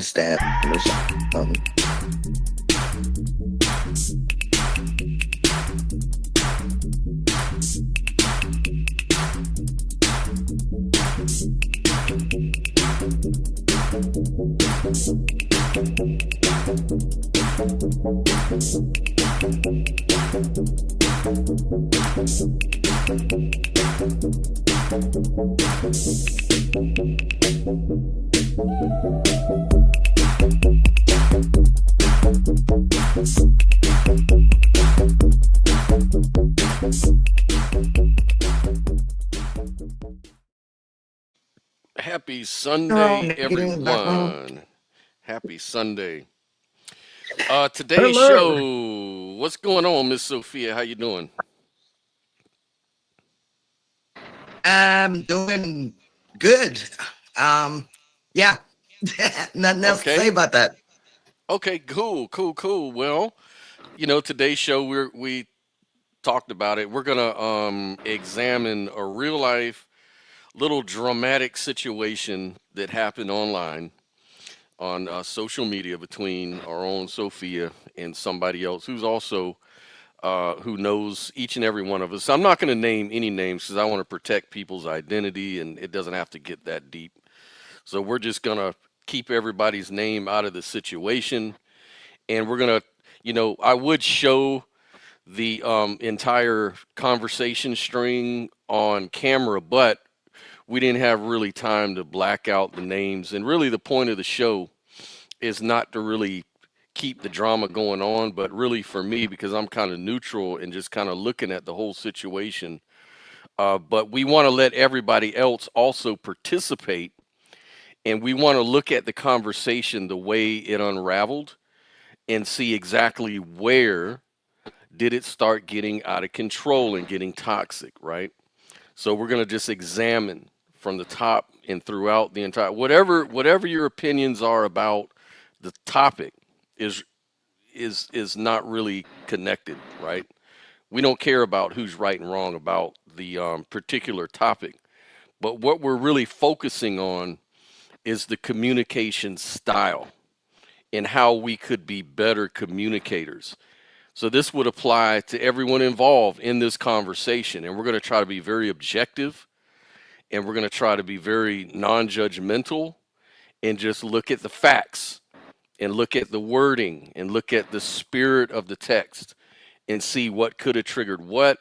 stab or something. Happy No, Sunday, negative in the background. everyone. Happy Sunday. Today's Hello. show. What's going on, Miss Sophia? How you doing? I'm doing good. Um, yeah, nothing else to say Okay. about that. Okay. Cool. Well, today's show we talked about it. We're gonna examine a real life little dramatic situation that happened online on social media between our own Sophia and somebody else who's also who knows each and every one of us. I'm not going to name any names because I want to protect people's identity and it doesn't have to get that deep. So we're just going to keep everybody's name out of the situation. And we're going to, I would show the entire conversation string on camera, but we didn't have really time to black out the names. And really, the point of the show is not to really keep the drama going on, but really for me, because I'm kind of neutral and just kind of looking at the whole situation. But we want to let everybody else also participate, and we want to look at the conversation the way it unraveled and see exactly where did it start getting out of control and getting toxic, right? So we're going to just examine from the top and throughout the entire whatever your opinions are about the topic is is not really connected, right? We don't care about who's right and wrong about the particular topic, but what we're really focusing on is the communication style and how we could be better communicators. So this would apply to everyone involved in this conversation, and we're going to try to be very objective, and we're going to try to be very non-judgmental, and just look at the facts and look at the wording and look at the spirit of the text and see what could have triggered what,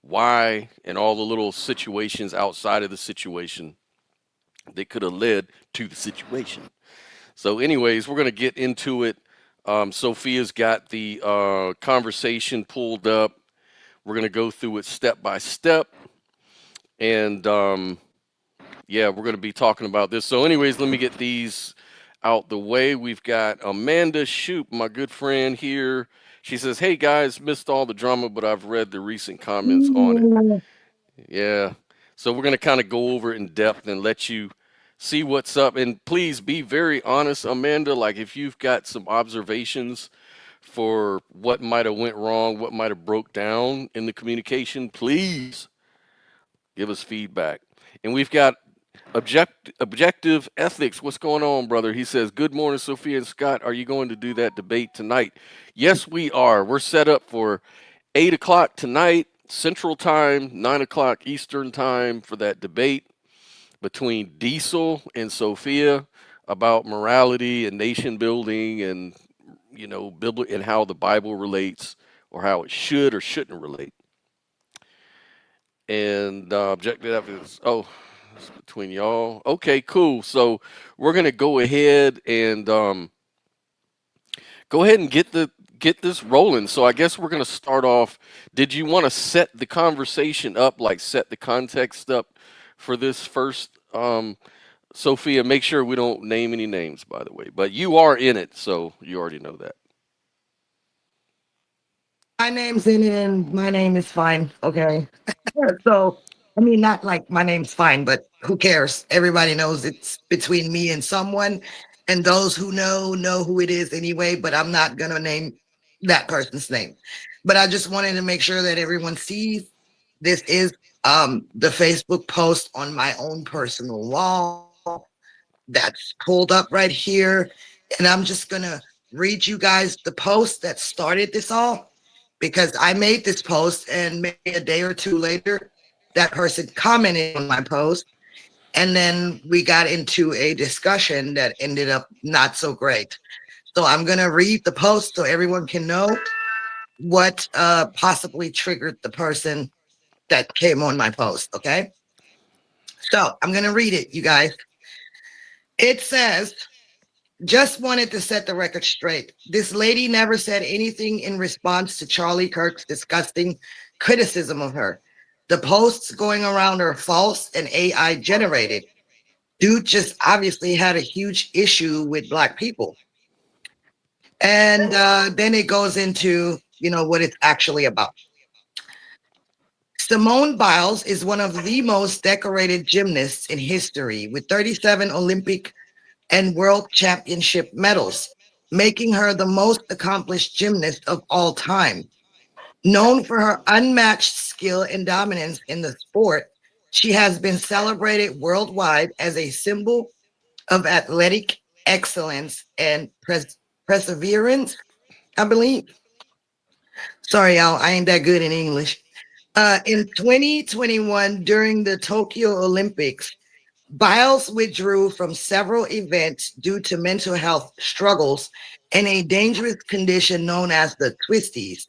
why, and all the little situations outside of the situation that could have led to the situation. So, anyways, we're going to get into it. Sophia's got the conversation pulled up. We're going to go through it step by step. And yeah, we're going to be talking about this. So, anyways, let me get these out the way. We've got Amanda Shoop, my good friend here. She says, "Hey guys, missed all the drama, but I've read the recent comments on it." Yeah. So we're going to kind of go over it in depth and let you see what's up. And please be very honest, Amanda. Like if you've got some observations for what might have went wrong, what might have broke down in the communication, please give us feedback. And we've got objective ethics. What's going on, brother? He says, "Good morning, Sophia and Scott. Are you going to do that debate tonight?" Yes, we are. We're set up for 8 o'clock tonight, Central Time, 9 o'clock Eastern Time for that debate between Diesel and Sophia about morality and nation building and biblical and how the Bible relates or how it should or shouldn't relate. And objective is it's between y'all. Okay, cool. So we're gonna go ahead and get this rolling. So I guess we're gonna start off. Did you want to set the conversation up, like set the context up for this first? Sophia, make sure we don't name any names, by the way. But you are in it, so you already know that. My name's in it, and my name is fine. Okay. So, I mean, not like my name's fine, but who cares? Everybody knows it's between me and someone, and those who know who it is anyway. But I'm not gonna name that person's name. But I just wanted to make sure that everyone sees this is the Facebook post on my own personal wall. that's pulled up right here. And I'm just going to read you guys the post that started this all because I made this post and maybe a day or two later, that person commented on my post. And then we got into a discussion that ended up not so great. So I'm going to read the post so everyone can know what possibly triggered the person that came on my post. Okay. So I'm going to read it, you guys. It says, just wanted to set the record straight. This lady never said anything in response to Charlie Kirk's disgusting criticism of her. The posts going around are false and AI generated. Dude just obviously had a huge issue with Black people. And then it goes into, what it's actually about. Simone Biles is one of the most decorated gymnasts in history with 37 Olympic and World Championship medals, making her the most accomplished gymnast of all time. Known for her unmatched skill and dominance in the sport, she has been celebrated worldwide as a symbol of athletic excellence and perseverance, I believe. Sorry, y'all, I ain't that good in English. In 2021, during the Tokyo Olympics, Biles withdrew from several events due to mental health struggles and a dangerous condition known as the twisties,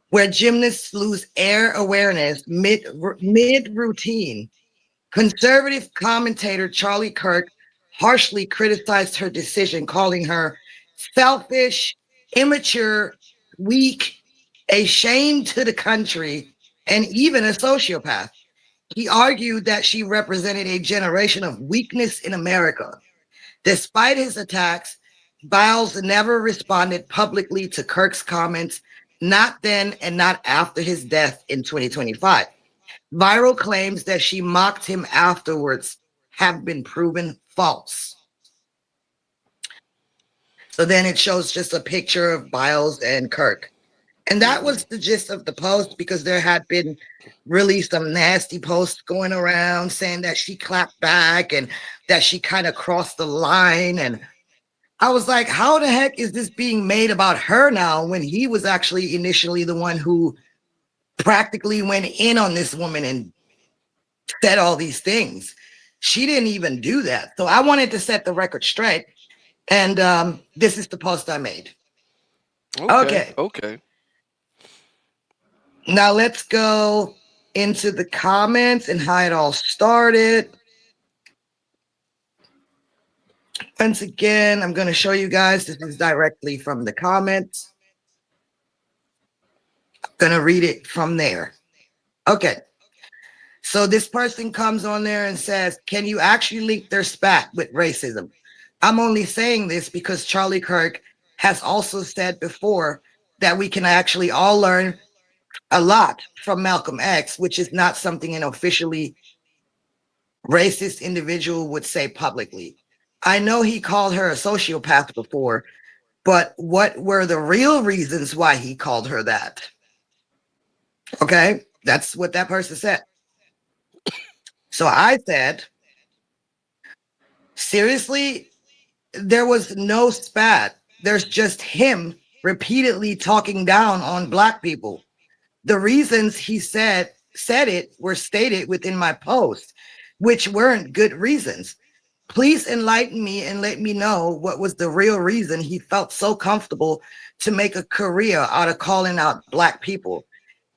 where gymnasts lose air awareness mid routine. Conservative commentator Charlie Kirk harshly criticized her decision, calling her selfish, immature, weak, a shame to the country, and even a sociopath. He argued that she represented a generation of weakness in America. Despite his attacks, Biles never responded publicly to Kirk's comments, not then and not after his death in 2025. Viral claims that she mocked him afterwards have been proven false. So then it shows just a picture of Biles and Kirk. And that Hmm. was the gist of the post because there had been really some nasty posts going around saying that she clapped back and that she kind of crossed the line. And I was like, how the heck is this being made about her now when he was actually initially the one who practically went in on this woman and said all these things? She didn't even do that. So I wanted to set the record straight. And this is the post I made. Okay. Okay. Okay. Now let's go into the comments and how it all started. Once again, I'm going to show you guys. This is directly from the comments. I'm going to read it from there. Okay. So this person comes on there and says, can you actually link their spat with racism? I'm only saying this because Charlie Kirk has also said before that we can actually all learn a lot from Malcolm X, which is not something an officially racist individual would say publicly. I know he called her a sociopath before, but what were the real reasons why he called her that? Okay, that's what that person said. So I said, seriously, there was no spat. There's just him repeatedly talking down on Black people. The reasons he said it were stated within my post, which weren't good reasons. Please enlighten me and let me know what was the real reason he felt so comfortable to make a career out of calling out Black people.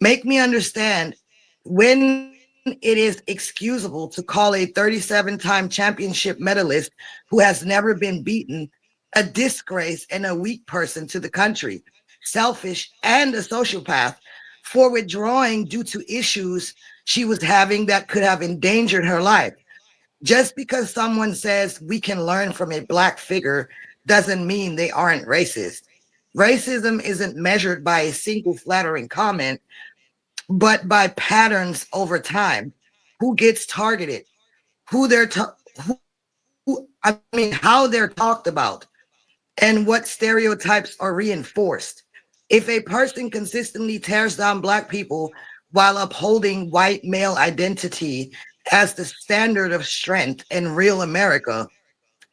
Make me understand when it is excusable to call a 37-time championship medalist who has never been beaten a disgrace and a weak person to the country, selfish and a sociopath for withdrawing due to issues she was having that could have endangered her life. Just because someone says we can learn from a Black figure doesn't mean they aren't racist. Racism isn't measured by a single flattering comment, but by patterns over time. Who gets targeted? Who they're how they're talked about, and what stereotypes are reinforced. If a person consistently tears down Black people while upholding white male identity as the standard of strength in real America,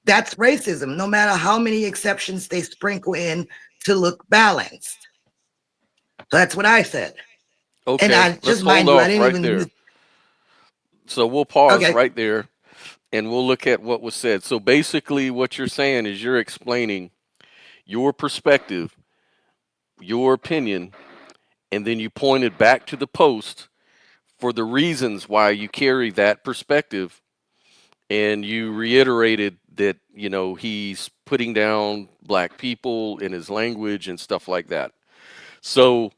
That's racism, no matter how many exceptions they sprinkle in to look balanced. So that's what I said. And Okay, I let's just hold mind you, I off didn't right even there. use. So we'll pause Okay. right there and we'll look at what was said. So basically, what you're saying is you're explaining your perspective, your opinion, and then you pointed back to the post for the reasons why you carry that perspective, and you reiterated that he's putting down black people in his language and stuff like that. So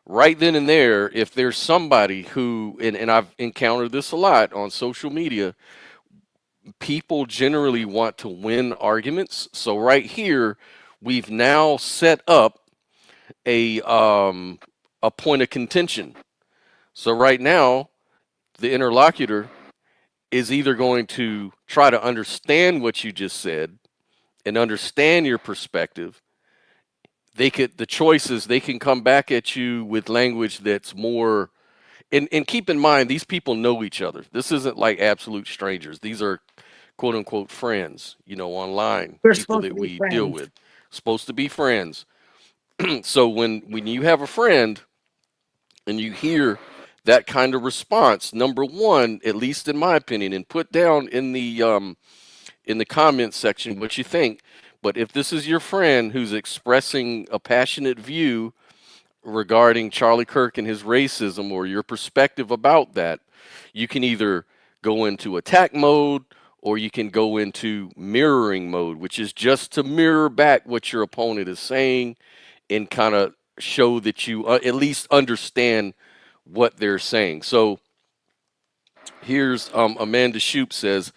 right then and there, if there's somebody who, and I've encountered this a lot on social media, people generally want to win arguments. So right here, we've now set up a point of contention. So right now, the interlocutor is either going to try to understand what you just said and understand your perspective. The choices, they can come back at you with language that's more, and keep in mind, these people know each other. This isn't like absolute strangers. These are quote unquote friends, online, We're people supposed to that be we deal friends. with, supposed to be friends. So when you have a friend and you hear that kind of response, number one, at least in my opinion, and put down in the comments section what you think. But if this is your friend who's expressing a passionate view regarding Charlie Kirk and his racism, or your perspective about that, you can either go into attack mode or you can go into mirroring mode, which is just to mirror back what your opponent is saying and kind of show that you at least understand what they're saying. So here's Amanda Shoup says,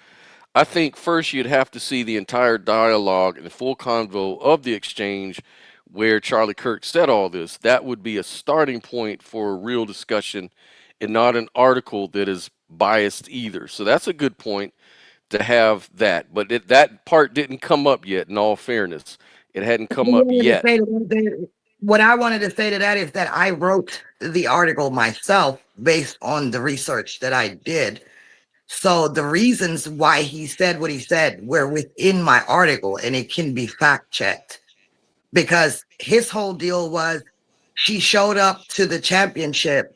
I think first you'd have to see the entire dialogue and the full convo of the exchange where Charlie Kirk said all this. That would be a starting point for a real discussion and not an article that is biased either. So that's a good point to have that. But that part didn't come up yet, in all fairness. It hadn't come up yet. What I wanted to say to that is that I wrote the article myself based on the research that I did. So the reasons why he said what he said were within my article, and it can be fact checked, because his whole deal was she showed up to the championship,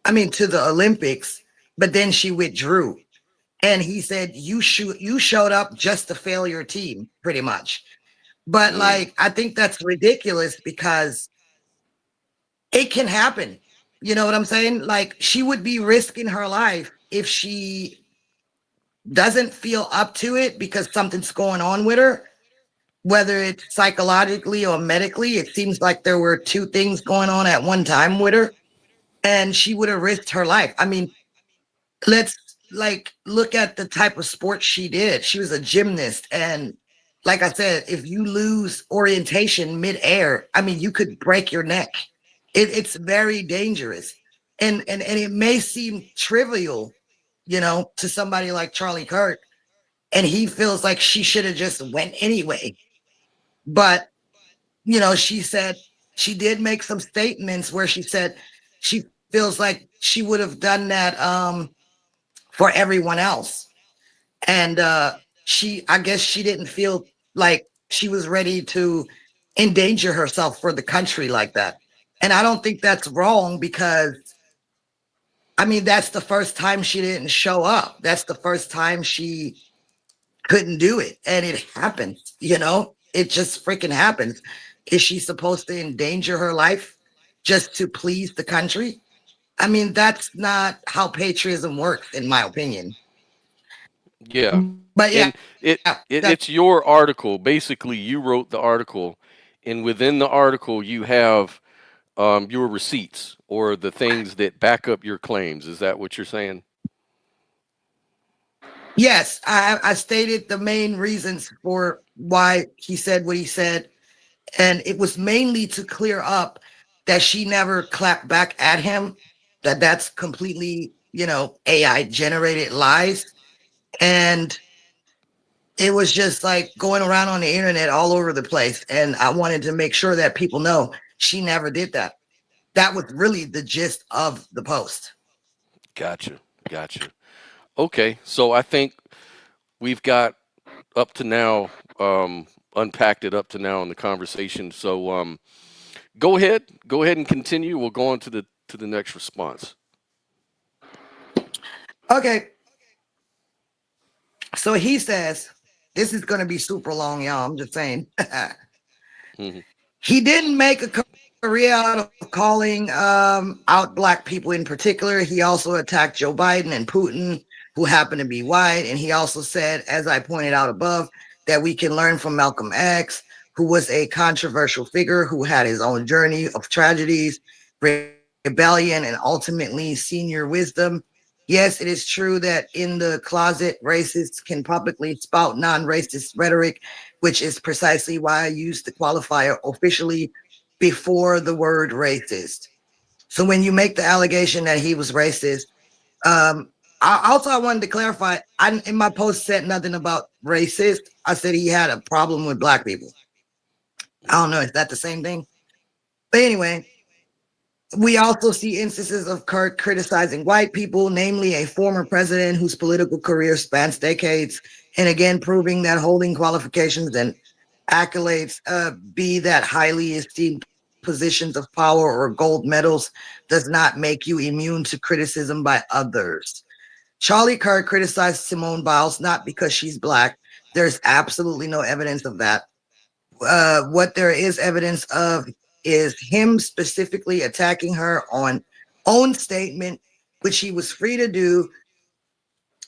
I mean to the Olympics, but then she withdrew. And he said, you showed up just to fail your team, pretty much. But Mm, like, I think that's ridiculous because it can happen. You know what I'm saying? Like, she would be risking her life if she doesn't feel up to it because something's going on with her, whether it's psychologically or medically. It seems like there were two things going on at one time with her, and she would have risked her life. I mean, let's like look at the type of sport she did. She was a gymnast, and like I said, if you lose orientation midair, I mean, you could break your neck. It's very dangerous, and it may seem trivial, to somebody like Charlie Kirk, and he feels like she should have just went anyway. But she said she did make some statements where she said she feels like she would have done that for everyone else. And I guess she didn't feel like she was ready to endanger herself for the country like that. And I don't think that's wrong because I mean that's the first time she didn't show up. That's the first time she couldn't do it. And it happens, it just freaking happens. Is she supposed to endanger her life just to please the country? I mean, that's not how patriotism works, in my opinion. yeah. But yeah, And it's your article. Basically, you wrote the article, and within the article, you have your receipts or the things that back up your claims. Is that what you're saying? yes, I stated the main reasons for why he said what he said. And it was mainly to clear up that she never clapped back at him, that's completely, AI generated lies. And it was just like going around on the internet all over the place. And I wanted to make sure that people know she never did that. That was really the gist of the post. Gotcha. Gotcha. Okay. So I think we've got up to now, unpacked it up to now in the conversation. So go ahead and continue. We'll go on to the next response. Okay, so he says, this is going to be super long, y'all. I'm just saying. Hmm. He didn't make a career out of calling out black people in particular. He also attacked Joe Biden and Putin, who happen to be white. And he also said, as I pointed out above, that we can learn from Malcolm X, who was a controversial figure who had his own journey of tragedies, rebellion, and ultimately senior wisdom. Yes, it is true that in the closet, racists can publicly spout non racist rhetoric, which is precisely why I used the qualifier officially before the word racist. So when you make the allegation that he was racist, um, I wanted to clarify. I in my post said nothing about racist. I said he had a problem with black people. I don't know. Is that the same thing? But anyway, we also see instances of Kirk criticizing white people, namely a former president whose political career spans decades, and again proving that holding qualifications and accolades, be that highly esteemed positions of power or gold medals, does not make you immune to criticism by others. Charlie Kirk criticized Simone Biles not because she's black. There's absolutely no evidence of that. What there is evidence of is him specifically attacking her on own statement, which he was free to do,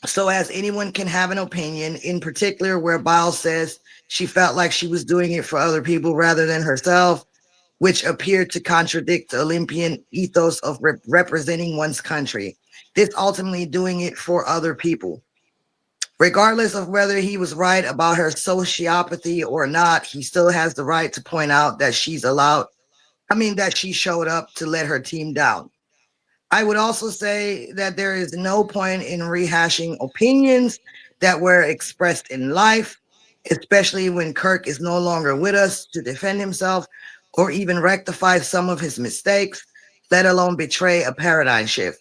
so as anyone can have an opinion, in particular where Biles says she felt like she was doing it for other people rather than herself, which appeared to contradict the Olympian ethos of representing one's country. This ultimately doing it for other people. Regardless of whether he was right about her sociopathy or not, he still has the right to point out that that she showed up to let her team down. I would also say that there is no point in rehashing opinions that were expressed in life, especially when Kirk is no longer with us to defend himself or even rectify some of his mistakes, let alone betray a paradigm shift.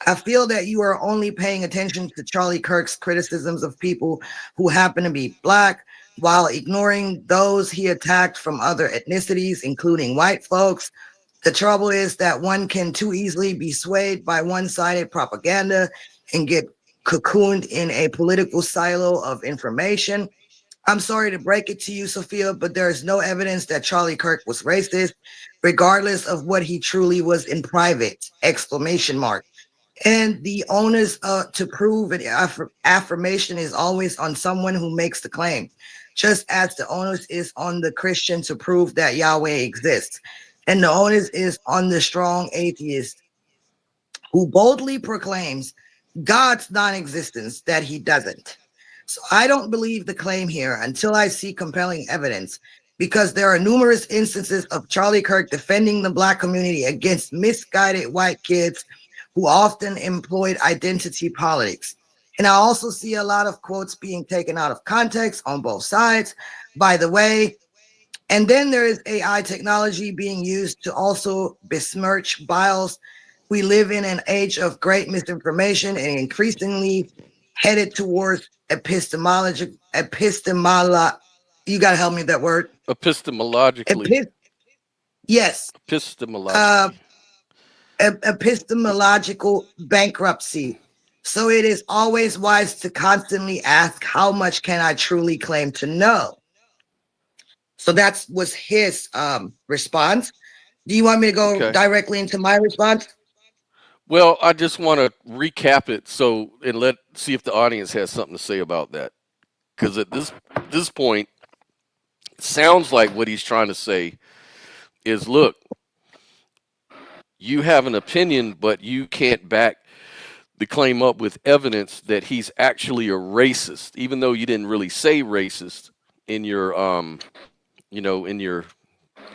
I feel that you are only paying attention to Charlie Kirk's criticisms of people who happen to be black while ignoring those he attacked from other ethnicities, including white folks. The trouble is that one can too easily be swayed by one sided propaganda and get cocooned in a political silo of information. I'm sorry to break it to you, Sophia, but there is no evidence that Charlie Kirk was racist, regardless of what he truly was in private! Exclamation mark. And the onus to prove an affirmation is always on someone who makes the claim, just as the onus is on the Christian to prove that Yahweh exists. And the onus is on the strong atheist who boldly proclaims God's non existence that he doesn't. So I don't believe the claim here until I see compelling evidence, because there are numerous instances of Charlie Kirk defending the black community against misguided white kids who often employed identity politics. And I also see a lot of quotes being taken out of context on both sides. By the way, and then there is AI technology being used to also besmirch Biles. We live in an age of great misinformation and increasingly headed towards epistemolo. You got to help me with that word. Epistemologically, Epis- yes. Uh, epistemologically. Epistemological bankruptcy. So it is always wise to constantly ask, how much can I truly claim to know? So that was his response. Do you want me to go Okay. directly into my response? Well, I just want to recap it so and let see if the audience has something to say about that. Because at this point, it sounds like what he's trying to say is, look, you have an opinion, but you can't back the claim up with evidence that he's actually a racist, even though you didn't really say racist in your in your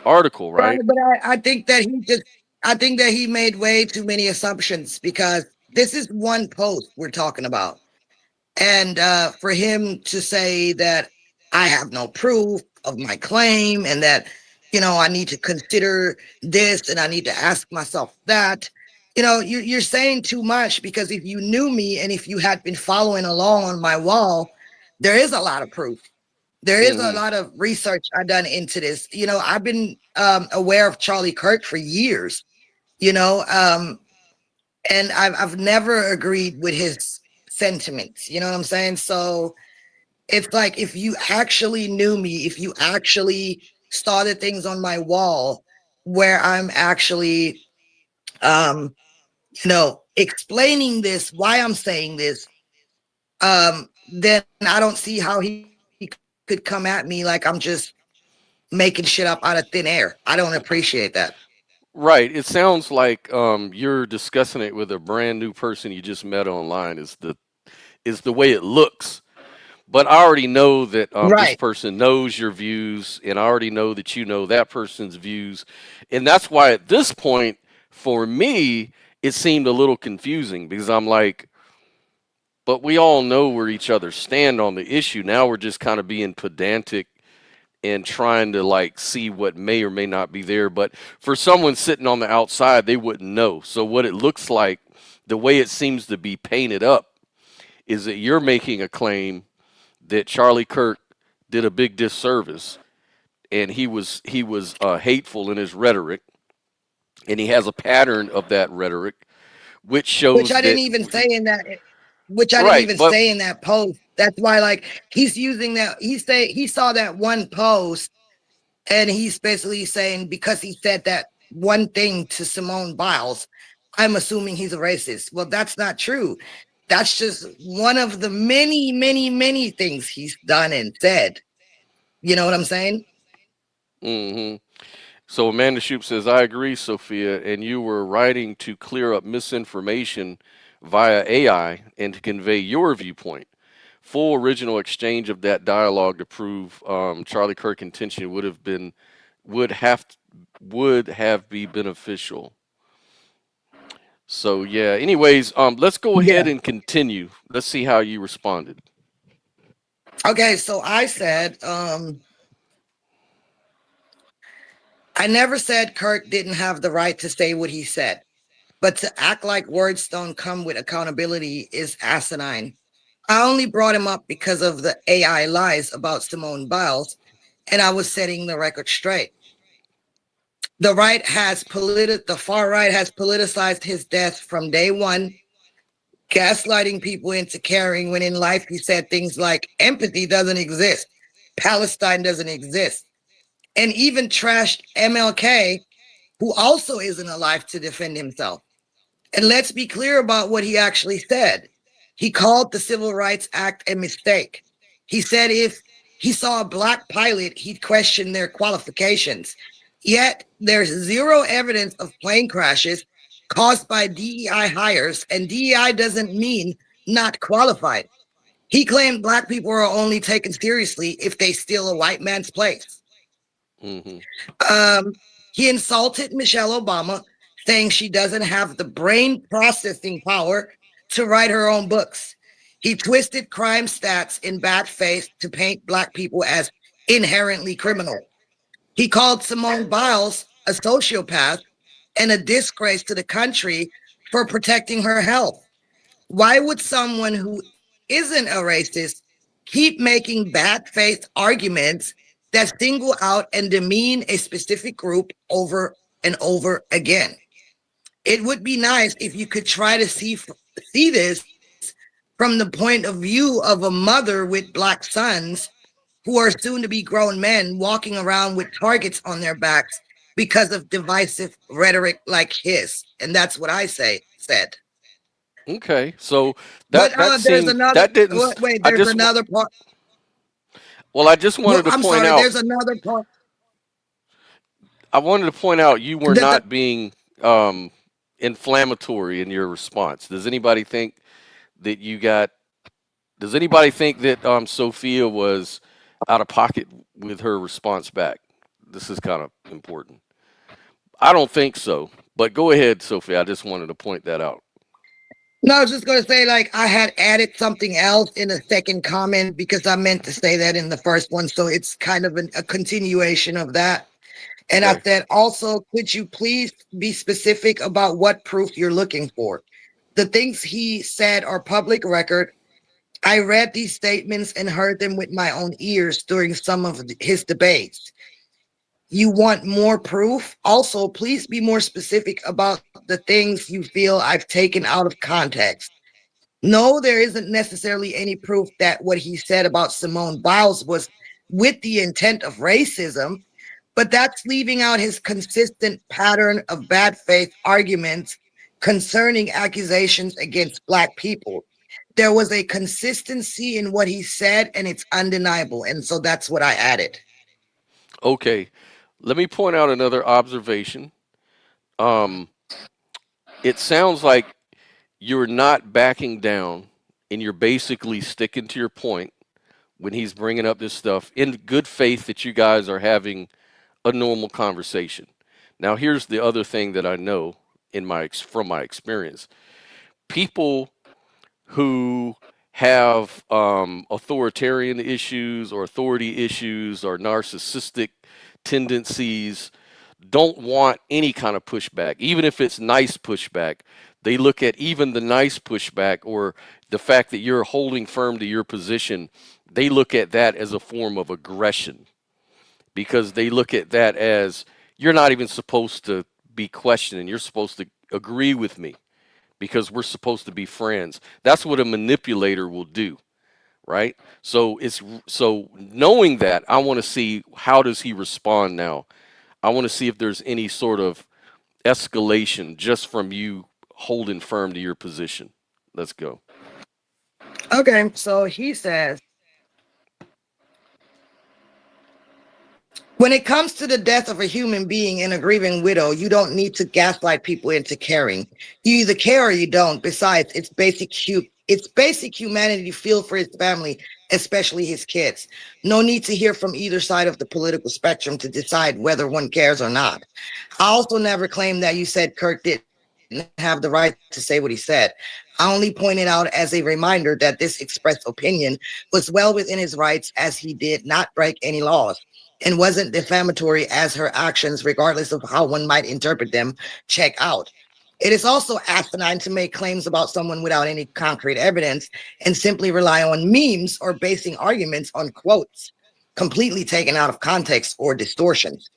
article, Right, right? but I think that he made way too many assumptions, because this is one post we're talking about. And for him to say that I have no proof of my claim, and that, I need to consider this and I need to ask myself that, you're saying too much, because if you knew me and if you had been following along on my wall, There is a lot of proof. There is a Hmm. lot of research I done into this. I've been aware of Charlie Kirk for years. You know, and I've never agreed with his sentiments. You know what I'm saying? So it's like if you actually knew me, if you actually started things on my wall where I'm actually um explaining this, why I'm saying this, then I don't see how he could come at me like I'm just making shit up out of thin air. I don't appreciate that. Right. It sounds like you're discussing it with a brand new person you just met online. Is the way it looks. But I already know that Right. this person knows your views, and I already know that you know that person's views, and that's why at this point, for me, it seemed a little confusing because I'm like, but we all know where each other stand on the issue. Now we're just kind of being pedantic and trying to like see what may or may not be there. But for someone sitting on the outside, they wouldn't know. So what it looks like, the way it seems to be painted up, is that you're making a claim that Charlie Kirk did a big disservice, and he was hateful in his rhetoric, and he has a pattern of that rhetoric, which which shows I didn't that even say in that which I didn't right. even But say in that post. That's why, like, he's using that. He saw that one post, and he's basically saying because he said that one thing to Simone Biles, I'm assuming he's a racist. Well, that's not true. That's just one of the many, many, many things he's done and said. You know what I'm saying? hmm so Amanda Shoup says, I agree, Sophia, and you were writing to clear up misinformation via AI and to convey your viewpoint. Full original exchange of that dialogue to prove Charlie Kirk intention would have would have be beneficial. So yeah. Anyways, let's go Yeah. ahead and continue. Let's see how you responded. Okay, so I said, I never said Kirk didn't have the right to say what he said. But to act like words don't come with accountability is asinine. I only brought him up because of the AI lies about Simone Biles, and I was setting the record straight. The far right has politicized his death from day one, gaslighting people into caring when in life he said things like empathy doesn't exist, Palestine doesn't exist, and even trashed MLK, who also isn't alive to defend himself. And let's be clear about what he actually said. He called the Civil Rights Act a mistake. He said if he saw a black pilot, he'd question their qualifications. Yet there's zero evidence of plane crashes caused by DEI hires, and DEI doesn't mean not qualified. He claimed black people are only taken seriously if they steal a white man's place. Hmm. Um, he insulted Michelle Obama, saying she doesn't have the brain processing power to write her own books. He twisted crime stats in bad faith to paint black people as inherently criminal. He called Simone Biles a sociopath and a disgrace to the country for protecting her health. Why would someone who isn't a racist keep making bad faith arguments that single out and demean a specific group over and over again? It would be nice if you could try to see this from the point of view of a mother with black sons who are soon to be grown men walking around with targets on their backs because of divisive rhetoric like his. And that's what I said. Okay. So But that there's seemed another. that didn't. Wait, I there's just another part. well, I just Well, wanted to I'm point sorry. out. There's another part. I wanted to point out you were The not being um, inflammatory in your response. That you got? Does anybody think that Sophia was out of pocket with her response back? This is kind of important. I don't think so. But go ahead, Sophia. I just wanted to point that out. No, I was just going to say, like, I had added something else in a second comment because I meant to say that in the first one. So it's kind of a continuation of that. And I Okay. said, also, could you please be specific about what proof you're looking for? The things he said are public record. I read these statements and heard them with my own ears during some of his debates. You want more proof? Also, please be more specific about the things you feel I've taken out of context. No, there isn't necessarily any proof that what he said about Simone Biles was with the intent of racism, but that's leaving out his consistent pattern of bad faith arguments concerning accusations against Black people. There was a consistency in what he said, and it's undeniable. And so that's what I added. Okay, let me point out another observation. Um, it sounds like you're not backing down and you're basically sticking to your point when he's bringing up this stuff in good faith that you guys are having a normal conversation. Now, here's the other thing that I know from my experience. People who have authoritarian issues or authority issues or narcissistic tendencies don't want any kind of pushback, even if it's nice pushback. They look at even the nice pushback or the fact that you're holding firm to your position, they look at that as a form of aggression because they look at that as you're not even supposed to be questioning. You're supposed to agree with me because we're supposed to be friends. That's what a manipulator will do, right? So knowing that, I want to see how does he respond now. I want to see if there's any sort of escalation just from you holding firm to your position. Let's go. Okay, so he says, when it comes to the death of a human being and a grieving widow, you don't need to gaslight people into caring. You either care or you don't. Besides, it's basic humanity feel for his family, especially his kids. No need to hear from either side of the political spectrum to decide whether one cares or not. I also never claimed that you said Kirk didn't have the right to say what he said. I only pointed out as a reminder that this expressed opinion was well within his rights as he did not break any laws and wasn't defamatory as her actions, regardless of how one might interpret them, check out. It is also asinine to make claims about someone without any concrete evidence and simply rely on memes or basing arguments on quotes completely taken out of context or distortions.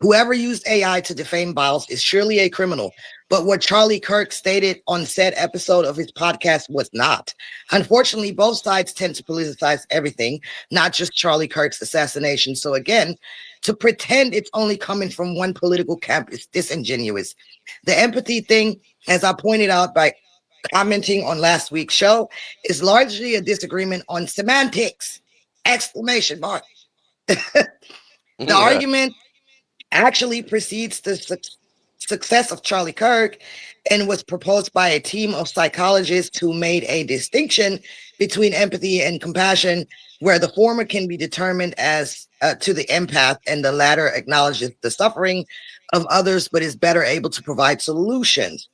Whoever used AI to defame Biles is surely a criminal, but what Charlie Kirk stated on said episode of his podcast was not. Unfortunately, both sides tend to politicize everything, not just Charlie Kirk's assassination. So, again, to pretend it's only coming from one political camp is disingenuous. The empathy thing, as I pointed out by commenting on last week's show, is largely a disagreement on semantics. Exclamation mark. The Yeah. argument actually precedes the success of Charlie Kirk and was proposed by a team of psychologists who made a distinction between empathy and compassion, where the former can be determined as to the empath and the latter acknowledges the suffering of others but is better able to provide solutions.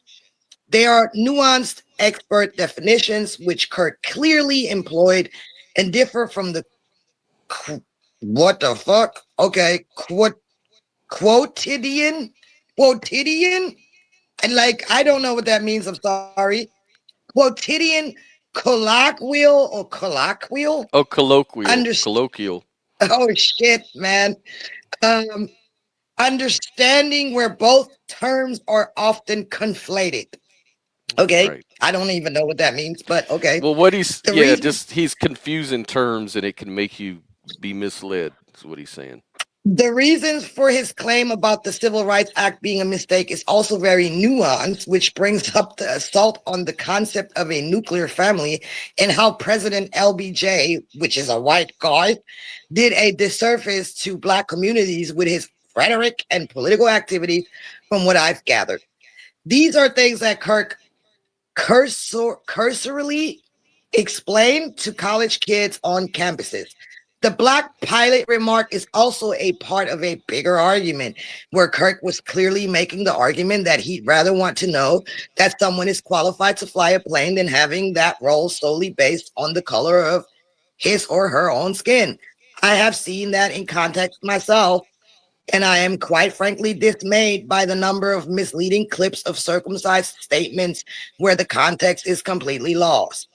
There are nuanced expert definitions which Kirk clearly employed and differ from the what the fuck? Okay, quotidian, and like I don't know what that means. I'm sorry. Quotidian colloquial. Oh, colloquial. Under Colloquial. oh shit, man. Um, understanding where both terms are often conflated. Okay, Right. I don't even know what that means, but okay. Well, what he's The yeah, reason just he's confusing terms and it can make you be misled. Is what he's saying. The reasons for his claim about the Civil Rights Act being a mistake is also very nuanced, which brings up the assault on the concept of a nuclear family and how President LBJ, which is a white guy, did a disservice to Black communities with his rhetoric and political activities, from what I've gathered. These are things that Kirk cursorily explained to college kids on campuses. The black pilot remark is also a part of a bigger argument where Kirk was clearly making the argument that he'd rather want to know that someone is qualified to fly a plane than having that role solely based on the color of his or her own skin. I have seen that in context myself, and I am quite frankly dismayed by the number of misleading clips of circumcised statements where the context is completely lost.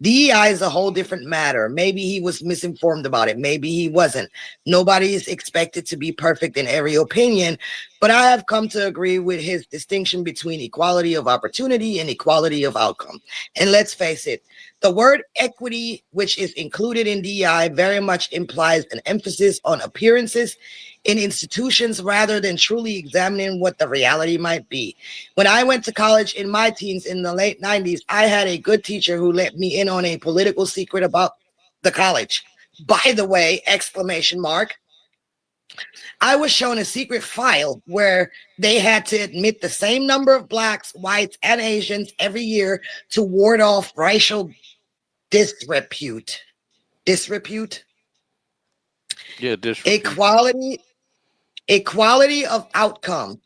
DEI is a whole different matter. Maybe he was misinformed about it. Maybe he wasn't. Nobody is expected to be perfect in every opinion, but I have come to agree with his distinction between equality of opportunity and equality of outcome. And let's face it, the word equity, which is included in DEI, very much implies an emphasis on appearances in institutions rather than truly examining what the reality might be. When I went to college in my teens in the late 90s, I had a good teacher who let me in on a political secret about the college. By the way, exclamation mark. I was shown a secret file where they had to admit the same number of blacks, whites, and Asians every year to ward off racial disrepute. Disrepute? Yeah, disrepute. Equality, equality of outcome.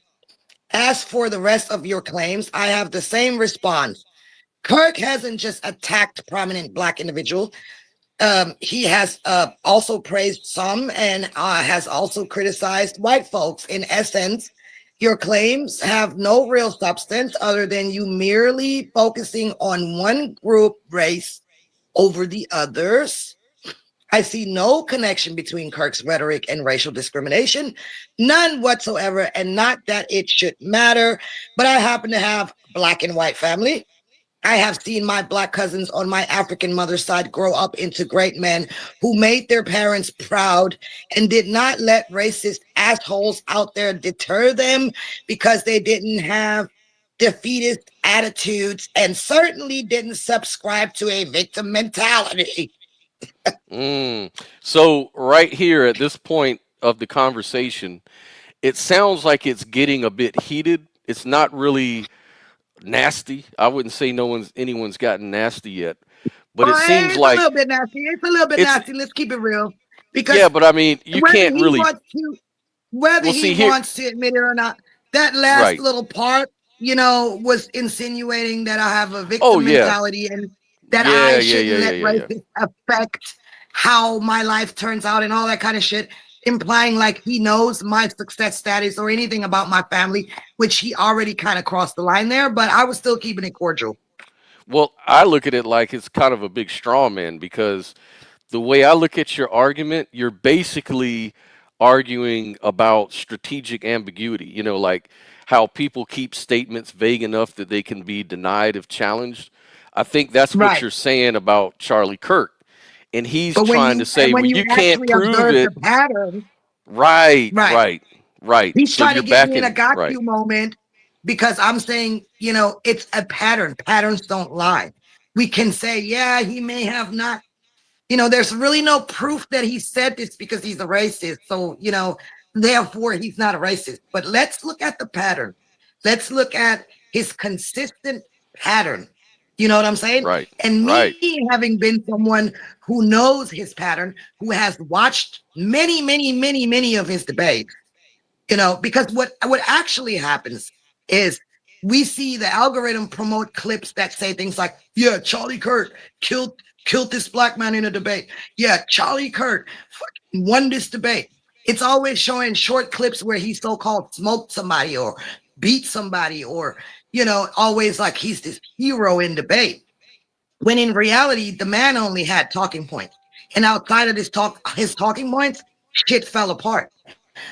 As for the rest of your claims, I have the same response. Kirk hasn't just attacked prominent black individuals. He has also praised some and has also criticized white folks. In essence, your claims have no real substance other than you merely focusing on one group race over the others. I see no connection between Kirk's rhetoric and racial discrimination, none whatsoever, and not that it should matter. But I happen to have black and white family. I have seen my black cousins on my African mother's side grow up into great men who made their parents proud and did not let racist assholes out there deter them because they didn't have defeatist attitudes and certainly didn't subscribe to a victim mentality. Mm. So right here at this point of the conversation, it sounds like it's getting a bit heated. It's not really nasty. I wouldn't say anyone's gotten nasty yet, but it Oh, seems it's a like little bit nasty. It's a little bit it's nasty. Let's keep it real. yeah, Because but I mean, you whether can't he really wants to whether well he see here wants to admit it or not, that last right. little part, was insinuating that I have a Oh victim yeah. mentality and that Yeah, I yeah, yeah, shouldn't yeah, let yeah, yeah. racism affect how my life turns out and all that kind of shit, implying like he knows my success status or anything about my family, which he already kind of crossed the line there, but I was still keeping it cordial. Well, I look at it like it's kind of a big straw man because the way I look at your argument, you're basically arguing about strategic ambiguity, like how people keep statements vague enough that they can be denied if challenged. I think that's what Right. you're saying about Charlie Kirk. And he's But trying to say, when well, you you can't actually prove observe the it. pattern, Right, right. right, right. He's So trying to you're get me in a backing, got right. you moment because I'm saying, it's a pattern. Patterns don't lie. We can say, yeah, he may have not, there's really no proof that he said this because he's a racist. So, therefore he's not a racist. But let's look at the pattern. Let's look at his consistent pattern. You know what I'm saying? Right, And right. me having been someone who knows his pattern, who has watched many, many, many, many of his debates, because what actually happens is we see the algorithm promote clips that say things like, yeah, Charlie Kirk killed this black man in a debate. Yeah, Charlie Kirk fucking won this debate. It's always showing short clips where he so-called smoked somebody or beat somebody or always like he's this hero in debate, when in reality the man only had talking points, and outside of his talking points, shit fell apart.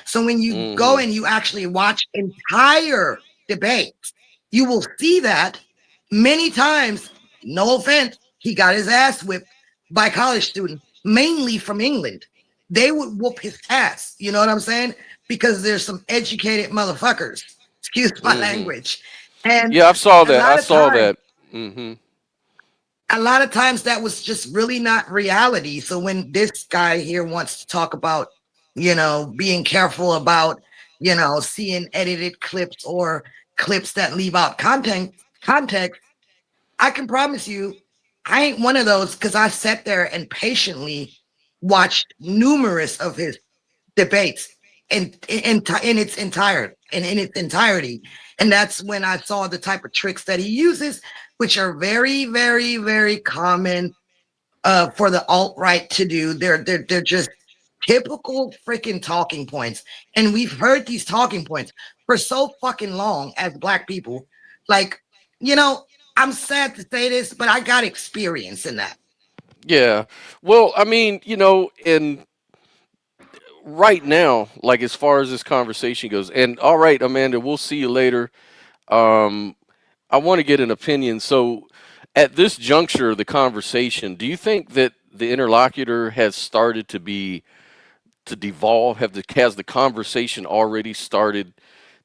So when you go and Mm-hmm. you actually watch entire debates, you will see that many times, no offense, he got his ass whipped by college students, mainly from England. They would whoop his ass. You know what I'm saying? Because there's some educated motherfuckers. Excuse my Mm-hmm. language. And Yeah, I saw a that. I lot of saw times, that. Mm-hmm. that was just really not reality. So when this guy here wants to talk about, being careful about, seeing edited clips or clips that leave out context, I can promise you, I ain't one of those because I sat there and patiently watched numerous of his debates in its entirety. And that's when I saw the type of tricks that he uses, which are very, very, very common for the alt right to do. They're just typical freaking talking points, and we've heard these talking points for so fucking long as black people. Like, you know. I'm sad to say this, but I got experience in that. Yeah. Well, I mean, and right now, like as far as this conversation goes, and all right, Amanda, we'll see you later. Um, I want to get an opinion. So, at this juncture of the conversation, do you think that the interlocutor has started to devolve? Has the conversation already started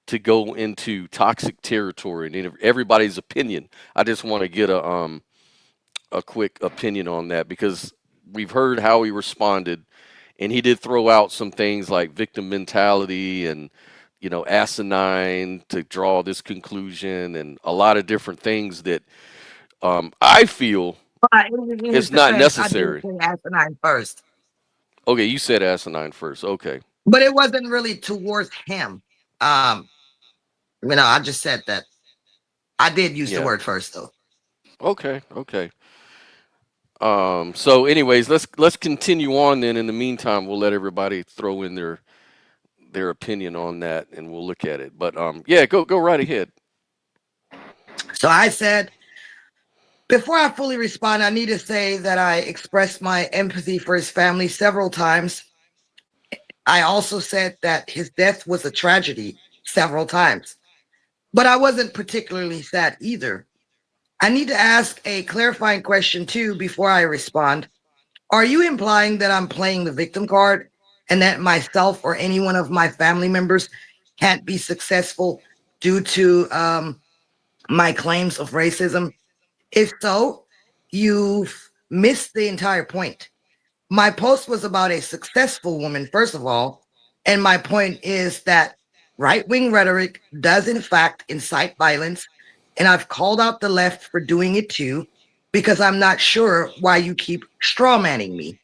to go into toxic territory? And everybody's opinion. I just want to get a quick opinion on that because we've heard how he responded, and he did throw out some things like victim mentality and asinine to draw this conclusion, and a lot of different things that I feel But in his is not defense, I did necessary. say asinine first, Okay, you said asinine first. Okay, but it wasn't really towards him. Um, I just said that I did use the yeah, word first, though. okay, okay. So, anyways, let's continue on. Then, in the meantime, we'll let everybody throw in their opinion on that, and we'll look at it. But yeah, go right ahead. So I said, before I fully respond, I need to say that I expressed my empathy for his family several times. I also said that his death was a tragedy several times, but I wasn't particularly sad either. I need to ask a clarifying question too before I respond. Are you implying that I'm playing the victim card and that myself or any one of my family members can't be successful due to my claims of racism? If so, you've missed the entire point. My post was about a successful woman, first of all. And my point is that right wing rhetoric does, in fact, incite violence. And I've called out the left for doing it too, because I'm not sure why you keep strawmanning me.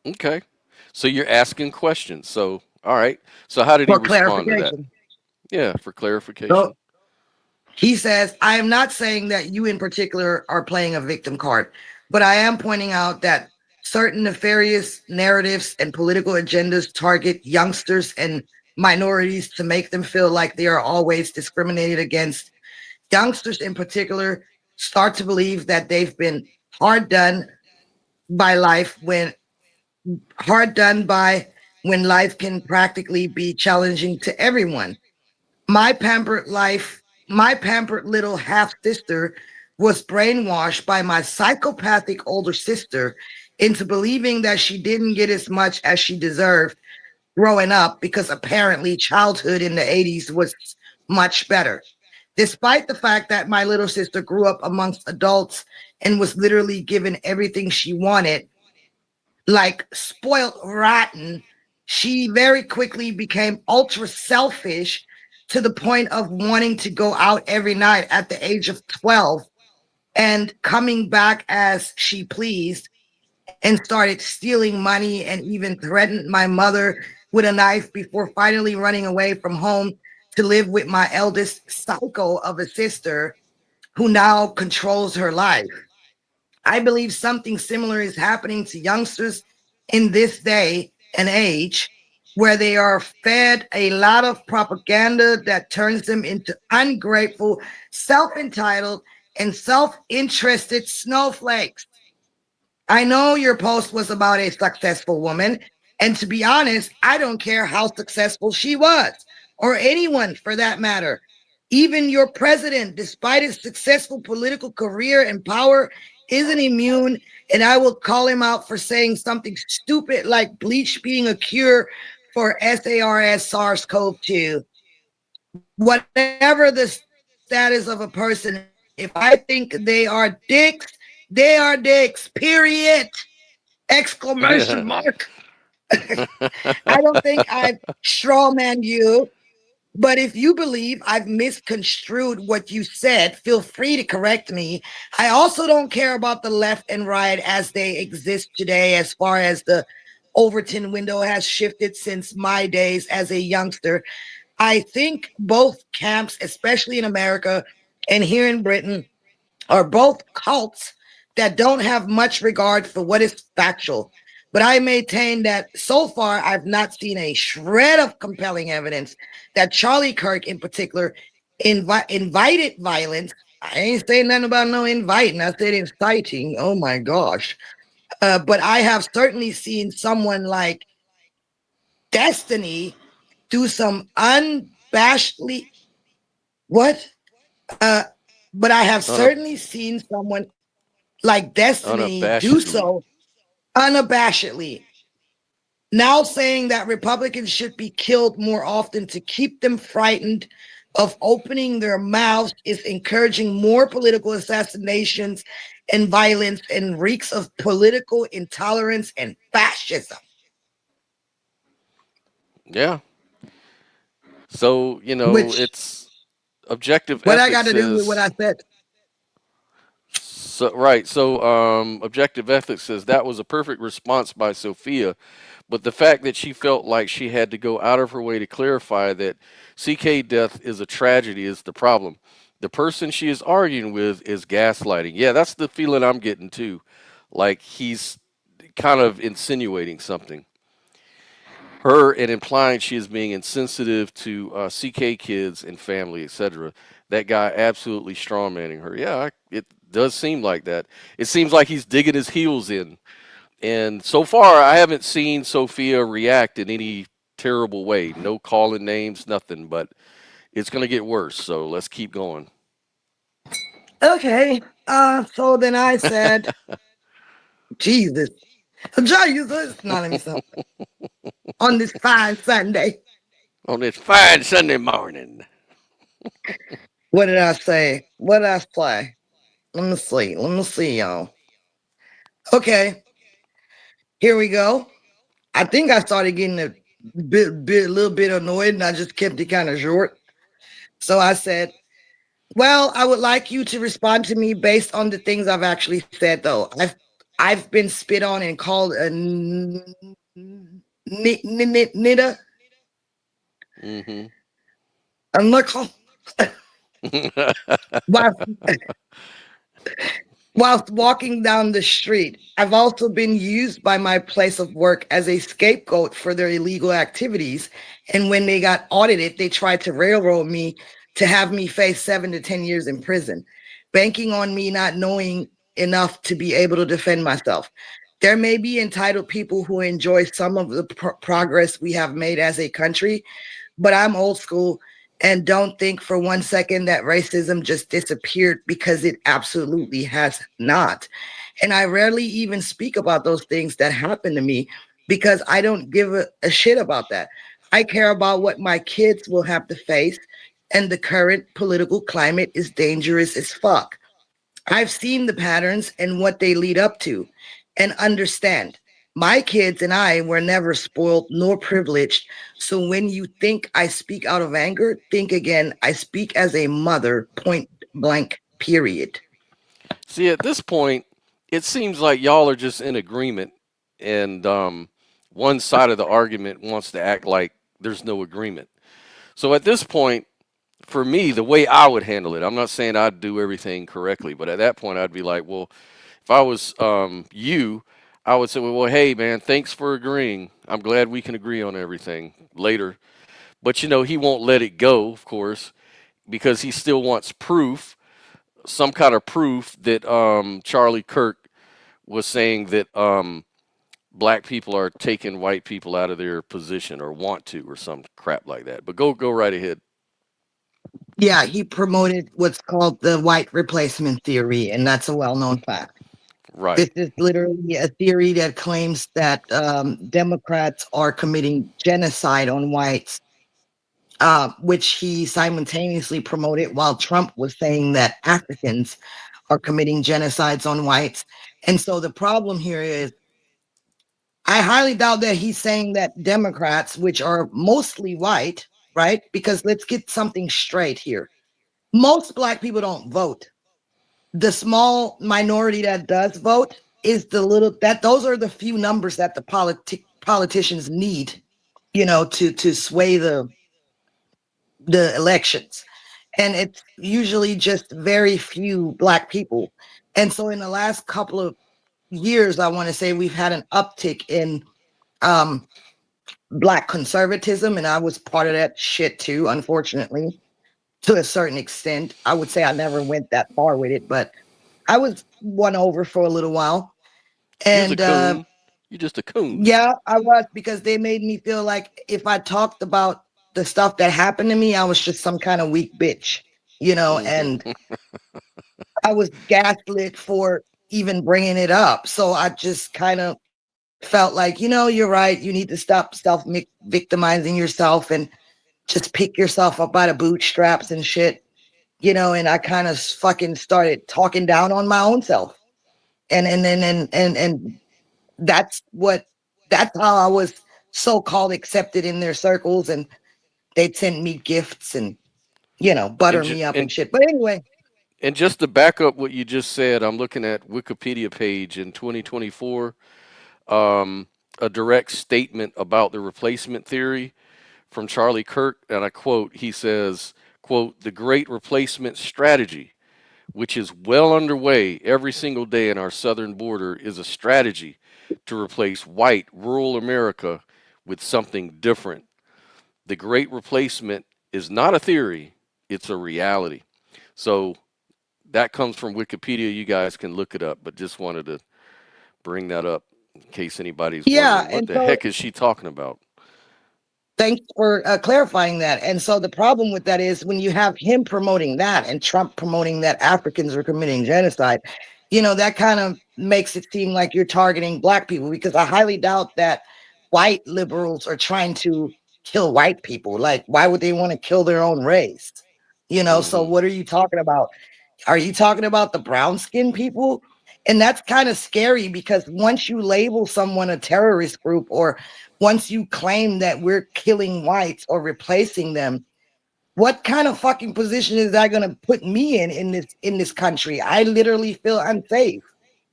Okay, so you're asking questions. So, all right. So, how did he For respond to that? clarification. Yeah, for So clarification. he says, I am not saying that you in particular are playing a victim card, but I am pointing out that certain nefarious narratives and political agendas target youngsters and minorities to make them feel like they are always discriminated against. Youngsters in particular start to believe that they've been hard done by life when hard done by when life can practically be challenging to everyone. My pampered life, my pampered little half sister was brainwashed by my psychopathic older sister into believing that she didn't get as much as she deserved growing up because apparently childhood in the 80s was much better. Despite the fact that my little sister grew up amongst adults and was literally given everything she wanted, like spoiled rotten, she very quickly became ultra selfish to the point of wanting to go out every night at the age of 12 and coming back as she pleased and started stealing money and even threatened my mother with a knife before finally running away from home to live with my eldest psycho of a sister who now controls her life. I believe something similar is happening to youngsters in this day and age, where they are fed a lot of propaganda that turns them into ungrateful, self entitled, and self interested snowflakes. I know your post was about a successful woman. And to be honest, I don't care how successful she was, or anyone for that matter. Even your president, despite his successful political career and power, isn't immune. And I will call him out for saying something stupid like bleach being a cure for SARS SARS CoV 2. Whatever the status of a person, if I think they are dicks, period. Exclamation Yeah. mark. I don't think I've strawmanned you, but if you believe I've misconstrued what you said, feel free to correct me. I also don't care about the left and right as they exist today, as far as the Overton window has shifted since my days as a youngster. I think both camps, especially in America and here in Britain, are both cults that don't have much regard for what is factual. But I maintain that so far, I've not seen a shred of compelling evidence that Charlie Kirk, in particular, invited violence I ain't saying nothing about no inviting. I said inciting. Oh my gosh. But I have certainly seen someone like Destiny do some unabashedly what? Uh, but I have Unab- certainly seen someone like Destiny do unabashedly. so unabashedly. Now saying that Republicans should be killed more often to keep them frightened of opening their mouths is encouraging more political assassinations and violence and reeks of political intolerance and fascism. Yeah. So, Which it's objective what I ethics got to do with what says I said? so, right. So, objective ethics says that was a perfect response by Sophia, but the fact that she felt like she had to go out of her way to clarify that CK death is a tragedy is the problem. The person she is arguing with is gaslighting. Yeah, that's the feeling I'm getting too. Like he's kind of insinuating something. Her and implying she is being insensitive to CK kids and family, etc. That guy absolutely strawmanning her. Yeah, it does seem like that. It seems like he's digging his heels in. And so far, I haven't seen Sophia react in any terrible way. No calling names, nothing. But it's going to get worse. So let's keep going. Okay. So then I said, Jesus, Jesus. Now let me stop. On this fine Sunday. On this fine Sunday morning. What did I say? What did I say? Let me see. Let me see, y'all. Okay, here we go. I think I started getting a little bit annoyed, and I just kept it kind of short. So I said, "Well, I would like you to respond to me based on the things I've actually said, though. I've been spit on and called a nigga, Mm-hmm. a knuckle, while whilst walking down the street. I've also been used by my place of work as a scapegoat for their illegal activities. And when they got audited, they tried to railroad me to have me face 7 to 10 years in prison, banking on me not knowing enough to be able to defend myself. There may be entitled people who enjoy some of the progress we have made as a country, but I'm old school and don't think for 1 second that racism just disappeared because it absolutely has not. And I rarely even speak about those things that happen to me because I don't give a shit about that. I care about what my kids will have to face, and the current political climate is dangerous as fuck. I've seen the patterns and what they lead up to and understand. My kids and I were never spoiled nor privileged. So when you think I speak out of anger, think again. I speak as a mother, point blank, period. See, at this point, it seems like y'all are just in agreement, and one side of the argument wants to act like there's no agreement. So at this point, for me, the way I would handle it, I'm not saying I'd do everything correctly, but at that point, I'd be like, well, if I was you, I would say, well, hey, man, thanks for agreeing. I'm glad we can agree on everything later. But, he won't let it go, of course, because he still wants proof, some kind of proof that Charlie Kirk was saying that black people are taking white people out of their position or want to or some crap like that. But go right ahead. Yeah, he promoted what's called the white replacement theory, and that's a well known fact. Right. This is literally a theory that claims that Democrats are committing genocide on whites, which he simultaneously promoted while Trump was saying that Africans are committing genocides on whites. And so the problem here is, I highly doubt that he's saying that Democrats, which are mostly white, right? Because let's get something straight here. Most Black people don't vote. The small minority that does vote is the little that those are the few numbers that the politicians need, to sway the elections. And it's usually just very few Black people. And so in the last couple of years, I want to say we've had an uptick in um, Black conservatism, and I was part of that shit too, unfortunately. to a certain extent. I would say I never went that far with it, but I was won over for a little while. You was a And coon. You just a coon. yeah, I was, because they made me feel like if I talked about the stuff that happened to me, I was just some kind of weak bitch, and Hmm. I was gaslit for even bringing it up. So I just kind of felt like, you're right. You need to stop self victimizing yourself and just pick yourself up by the bootstraps and shit, and I kind of fucking started talking down on my own self. And that's what that's how I was so called accepted in their circles, and they'd send me gifts and And, butter me up and shit. But anyway, and just to back up what you just said, I'm looking at Wikipedia page in 2024, um, a direct statement about the replacement theory from Charlie Kirk, and I quote, he says, quote, "The great replacement strategy, which is well underway every single day in our southern border, is a strategy to replace white rural America with something different. The great replacement is not a theory, it's a reality." So that comes from Wikipedia. You guys can look it up, but just wanted to bring that up in case anybody's yeah, wondering what and the so heck is she talking about. thanks for clarifying that. And so the problem with that is when you have him promoting that and Trump promoting that Africans are committing genocide, that kind of makes it seem like you're targeting black people, because I highly doubt that white liberals are trying to kill white people. Like, why would they want to kill their own race? So Hmm. what are you talking about? Are you talking about the brown skinned people? And that's kind of scary, because once you label someone a terrorist group, or once you claim that we're killing whites or replacing them, what kind of fucking position is that going to put me in this country? I literally feel unsafe,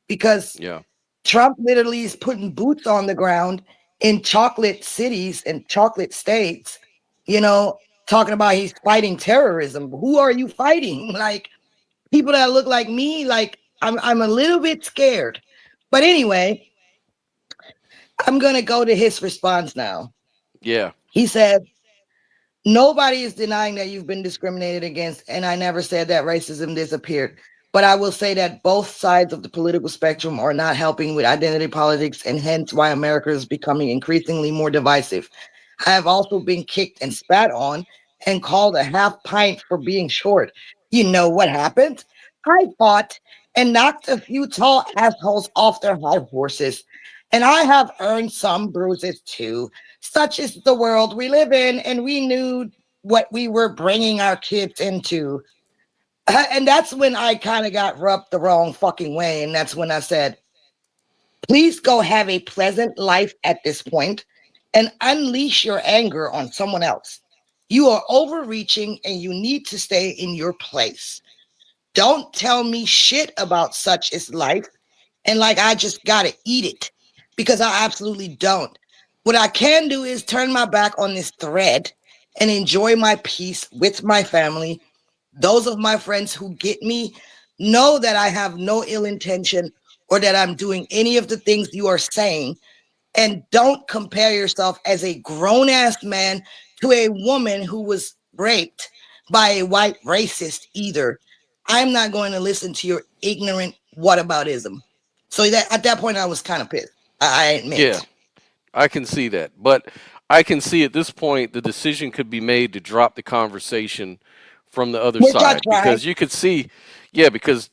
because Yeah. Trump literally is putting boots on the ground in chocolate cities and chocolate states, you know, talking about he's fighting terrorism. Who are you fighting? Like, people that look like me, like I'm a little bit scared. But anyway, I'm gonna go to his response now. Yeah. He said, "Nobody is denying that you've been discriminated against, and I never said that racism disappeared. But I will say that both sides of the political spectrum are not helping with identity politics, and hence why America is becoming increasingly more divisive. I have also been kicked and spat on and called a half pint for being short. You know what happened? I fought and knocked a few tall assholes off their high horses. And I have earned some bruises too. Such is the world we live in, and we knew what we were bringing our kids into." And that's when I kind of got rubbed the wrong fucking way. And that's when I said, please go have a pleasant life at this point and unleash your anger on someone else. You are overreaching and you need to stay in your place. Don't tell me shit about such is life and like I just gotta eat it, because I absolutely don't. What I can do is turn my back on this thread and enjoy my peace with my family. Those of my friends who get me know that I have no ill intention or that I'm doing any of the things you are saying. And don't compare yourself as a grown ass man to a woman who was raped by a white racist either. I'm not going to listen to your ignorant whataboutism. So that at that point, I was kind of pissed. I Yeah. admit, I can see that. But I can see at this point the decision could be made to drop the conversation from the other which I side tried. because you could see, yeah, because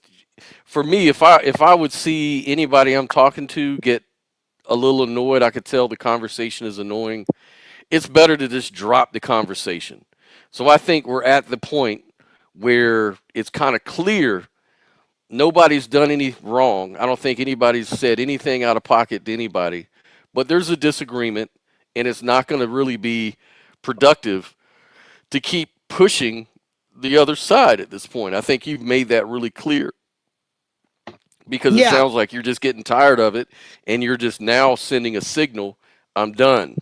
for me if I would see anybody I'm talking to get a little annoyed, I could tell the conversation is annoying. It's better to just drop the conversation. So I think we're at the point where it's kind of clear nobody's done any wrong. I don't think anybody's said anything out of pocket to anybody, but there's a disagreement, and it's not going to really be productive to keep pushing the other side at this point. I think you've made that really clear because it Yeah. sounds like you're just getting tired of it and you're just now sending a signal, I'm done.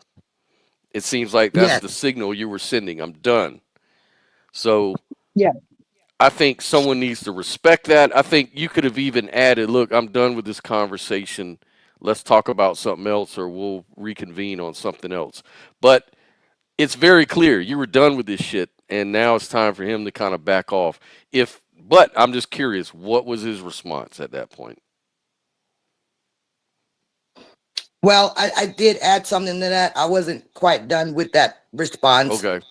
It seems like that's Yes. the signal you were sending, I'm done. So Yeah. I think someone needs to respect that. I think you could have even added, look, I'm done with this conversation. Let's talk about something else or we'll reconvene on something else. But it's very clear you were done with this shit and now it's time for him to kind of back off. If, but I'm just curious, what was his response at that point? Well, I did add something to that. I wasn't quite done with that response. Okay.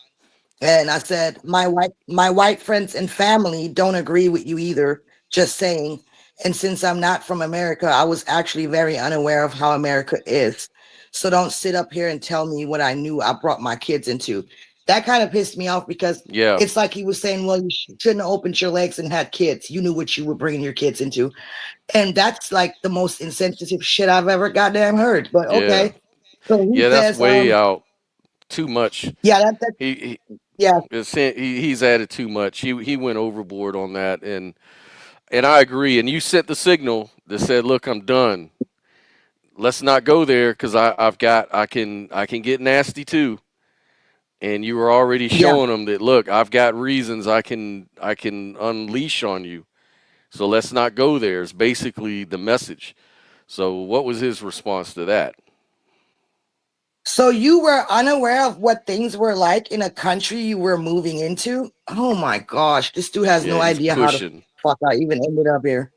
And I said, my white friends and family don't agree with you either. Just saying. And since I'm not from America, I was actually very unaware of how America is. So don't sit up here and tell me what I knew I brought my kids into. That kind of pissed me off because Yeah. it's like he was saying, well, you shouldn't have opened your legs and had kids. You knew what you were bringing your kids into. And that's like the most insensitive shit I've ever goddamn heard. But Yeah. okay. So he Yeah, that's says, way out. Too much. yeah, that He, yeah, he's added too much. He went overboard on that, and I agree. And you sent the signal that said, "Look, I'm done. Let's not go there because I can get nasty too." And you were already yeah. showing them that, look, I've got reasons I can unleash on you. So let's not go there. Is basically the message. So what was his response to that? So you were unaware of what things were like in a country you were moving into? Oh my gosh, this dude has Yeah, no he's idea how the pushing. fuck I even ended up here.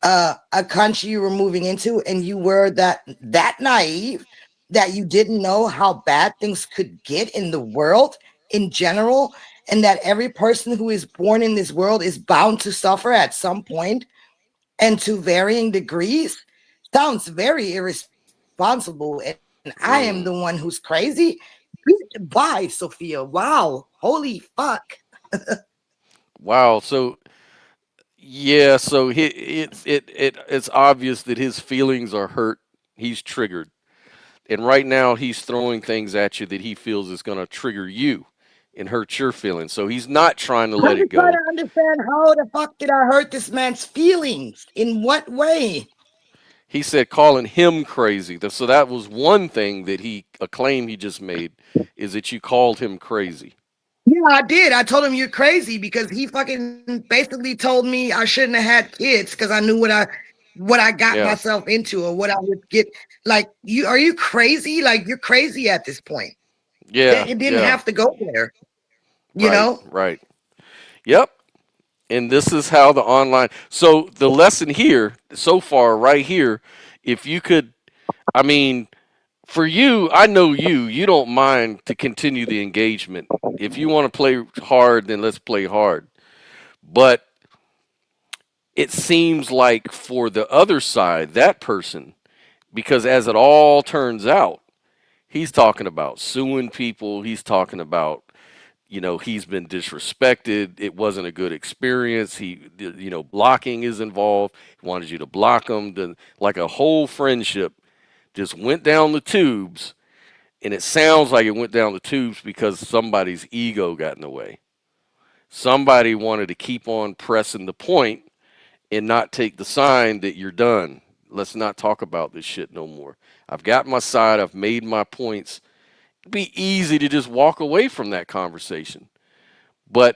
A country you were moving into, and you were that naive that you didn't know how bad things could get in the world in general, and that every person who is born in this world is bound to suffer at some point and to varying degrees. Sounds very irresponsible, and I am the one who's Mm. crazy. Bye, Sophia. Wow, holy fuck. Wow. So yeah, so it's obvious that his feelings are hurt. He's triggered, and right now he's throwing things at you that he feels is going to trigger you and hurt your feelings. So he's not trying to let I'm it just trying go. to understand how the fuck did I hurt this man's feelings? In what way? He said calling him crazy. So that was one thing that a claim he just made is that you called him crazy. Yeah, I did. I told him you're crazy because he fucking basically told me I shouldn't have had kids because I knew what I got Yeah, myself into or what I would get. Like, you are you crazy? Like, you're crazy at this point. yeah, It didn't yeah. have to go there, you Right, know? right. Yep. And this is how the online. So the lesson here, so far, right here, if you could, I mean, for you, I know you don't mind to continue the engagement. If you want to play hard, then let's play hard. But it seems like for the other side, that person, because as it all turns out, he's talking about suing people. He's talking about, he's been disrespected. It wasn't a good experience. Blocking is involved. He wanted you to block him. Like a whole friendship just went down the tubes. And it sounds like it went down the tubes because somebody's ego got in the way. Somebody wanted to keep on pressing the point and not take the sign that you're done. Let's not talk about this shit no more. I've got my side. I've made my points. It'd be easy to just walk away from that conversation. But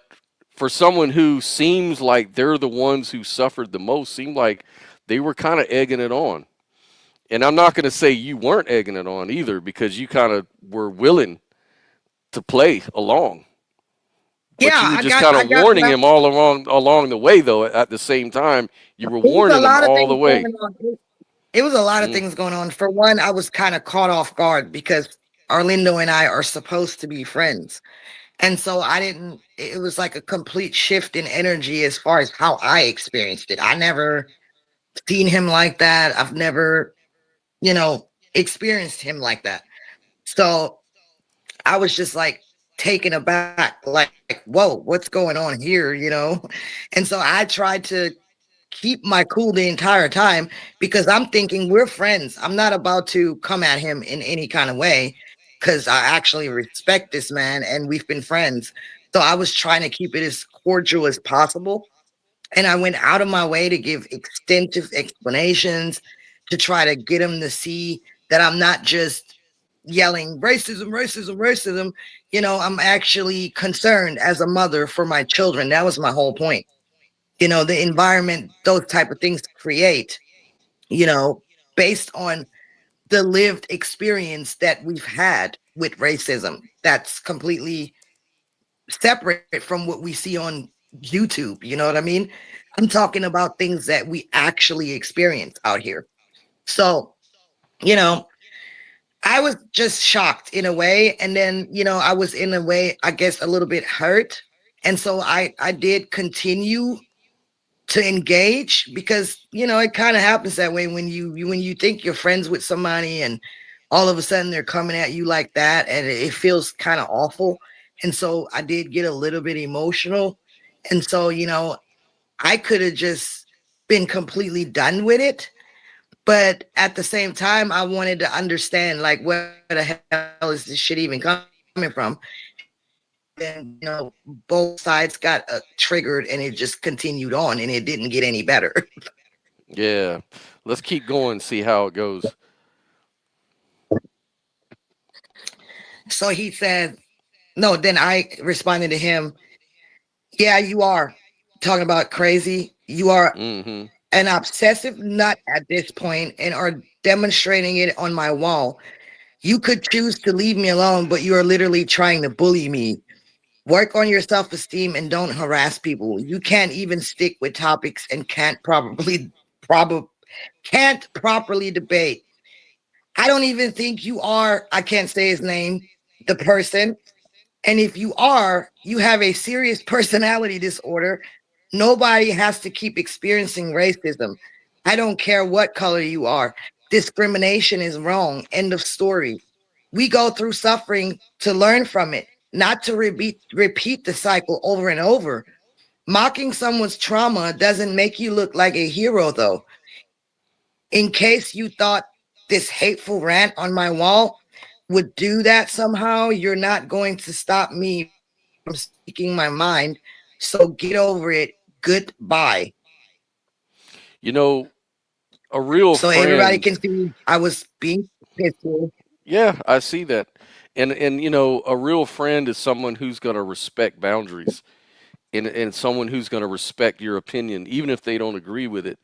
for someone who seems like they're the ones who suffered the most, seemed like they were kind of egging it on. And I'm not going to say you weren't egging it on either because you kind of were willing to play along. But Yeah, you were I just got kind I of got what warning I him all along the way though. At the same time, you were it was a warning him lot of all the things way. going on. It was a lot of Mm, things going on. For one, I was kind of caught off guard because Arlindo and I are supposed to be friends. And so I didn't, it was like a complete shift in energy as far as how I experienced it. I never seen him like that. I've never, experienced him like that. So I was just like taken aback, like, whoa, what's going on here? And so I tried to keep my cool the entire time because I'm thinking we're friends. I'm not about to come at him in any kind of way because I actually respect this man and we've been friends. So I was trying to keep it as cordial as possible. And I went out of my way to give extensive explanations to try to get him to see that I'm not just yelling racism, racism, racism. I'm actually concerned as a mother for my children. That was my whole point. The environment those type of things create, you know, based on the lived experience that we've had with racism. That's completely separate from what we see on YouTube. You know what I mean? I'm talking about things that we actually experience out here. So, you know, I was just shocked in a way. And then, I was in a way, I guess, a little bit hurt. And so I did continue to engage because, it kind of happens that way when you think you're friends with somebody and all of a sudden they're coming at you like that, and it feels kind of awful. And so I did get a little bit emotional. And so, I could have just been completely done with it. But at the same time, I wanted to understand, like, where the hell is this shit even coming from? And then, both sides got triggered, and it just continued on, and it didn't get any better. Yeah. Let's keep going, see how it goes. So he said, no, then I responded to him, yeah, you are talking about crazy. You are Mm-hmm. an obsessive nut at this point and are demonstrating it on my wall. You could choose to leave me alone, but you are literally trying to bully me. Work on your self esteem and don't harass people. You can't even stick with topics and probably can't properly debate. I don't even think you are, I can't say his name, the person. And if you are, you have a serious personality disorder. Nobody has to keep experiencing racism. I don't care what color you are. Discrimination is wrong. End of story. We go through suffering to learn from it, not to repeat the cycle over and over. Mocking someone's trauma doesn't make you look like a hero, though. In case you thought this hateful rant on my wall would do that somehow, you're not going to stop me from speaking my mind. So get over it. Goodbye. You know, a real So everybody friend. can see I was being pissed. Yeah, I see that. And a real friend is someone who's going to respect boundaries, and someone who's going to respect your opinion even if they don't agree with it.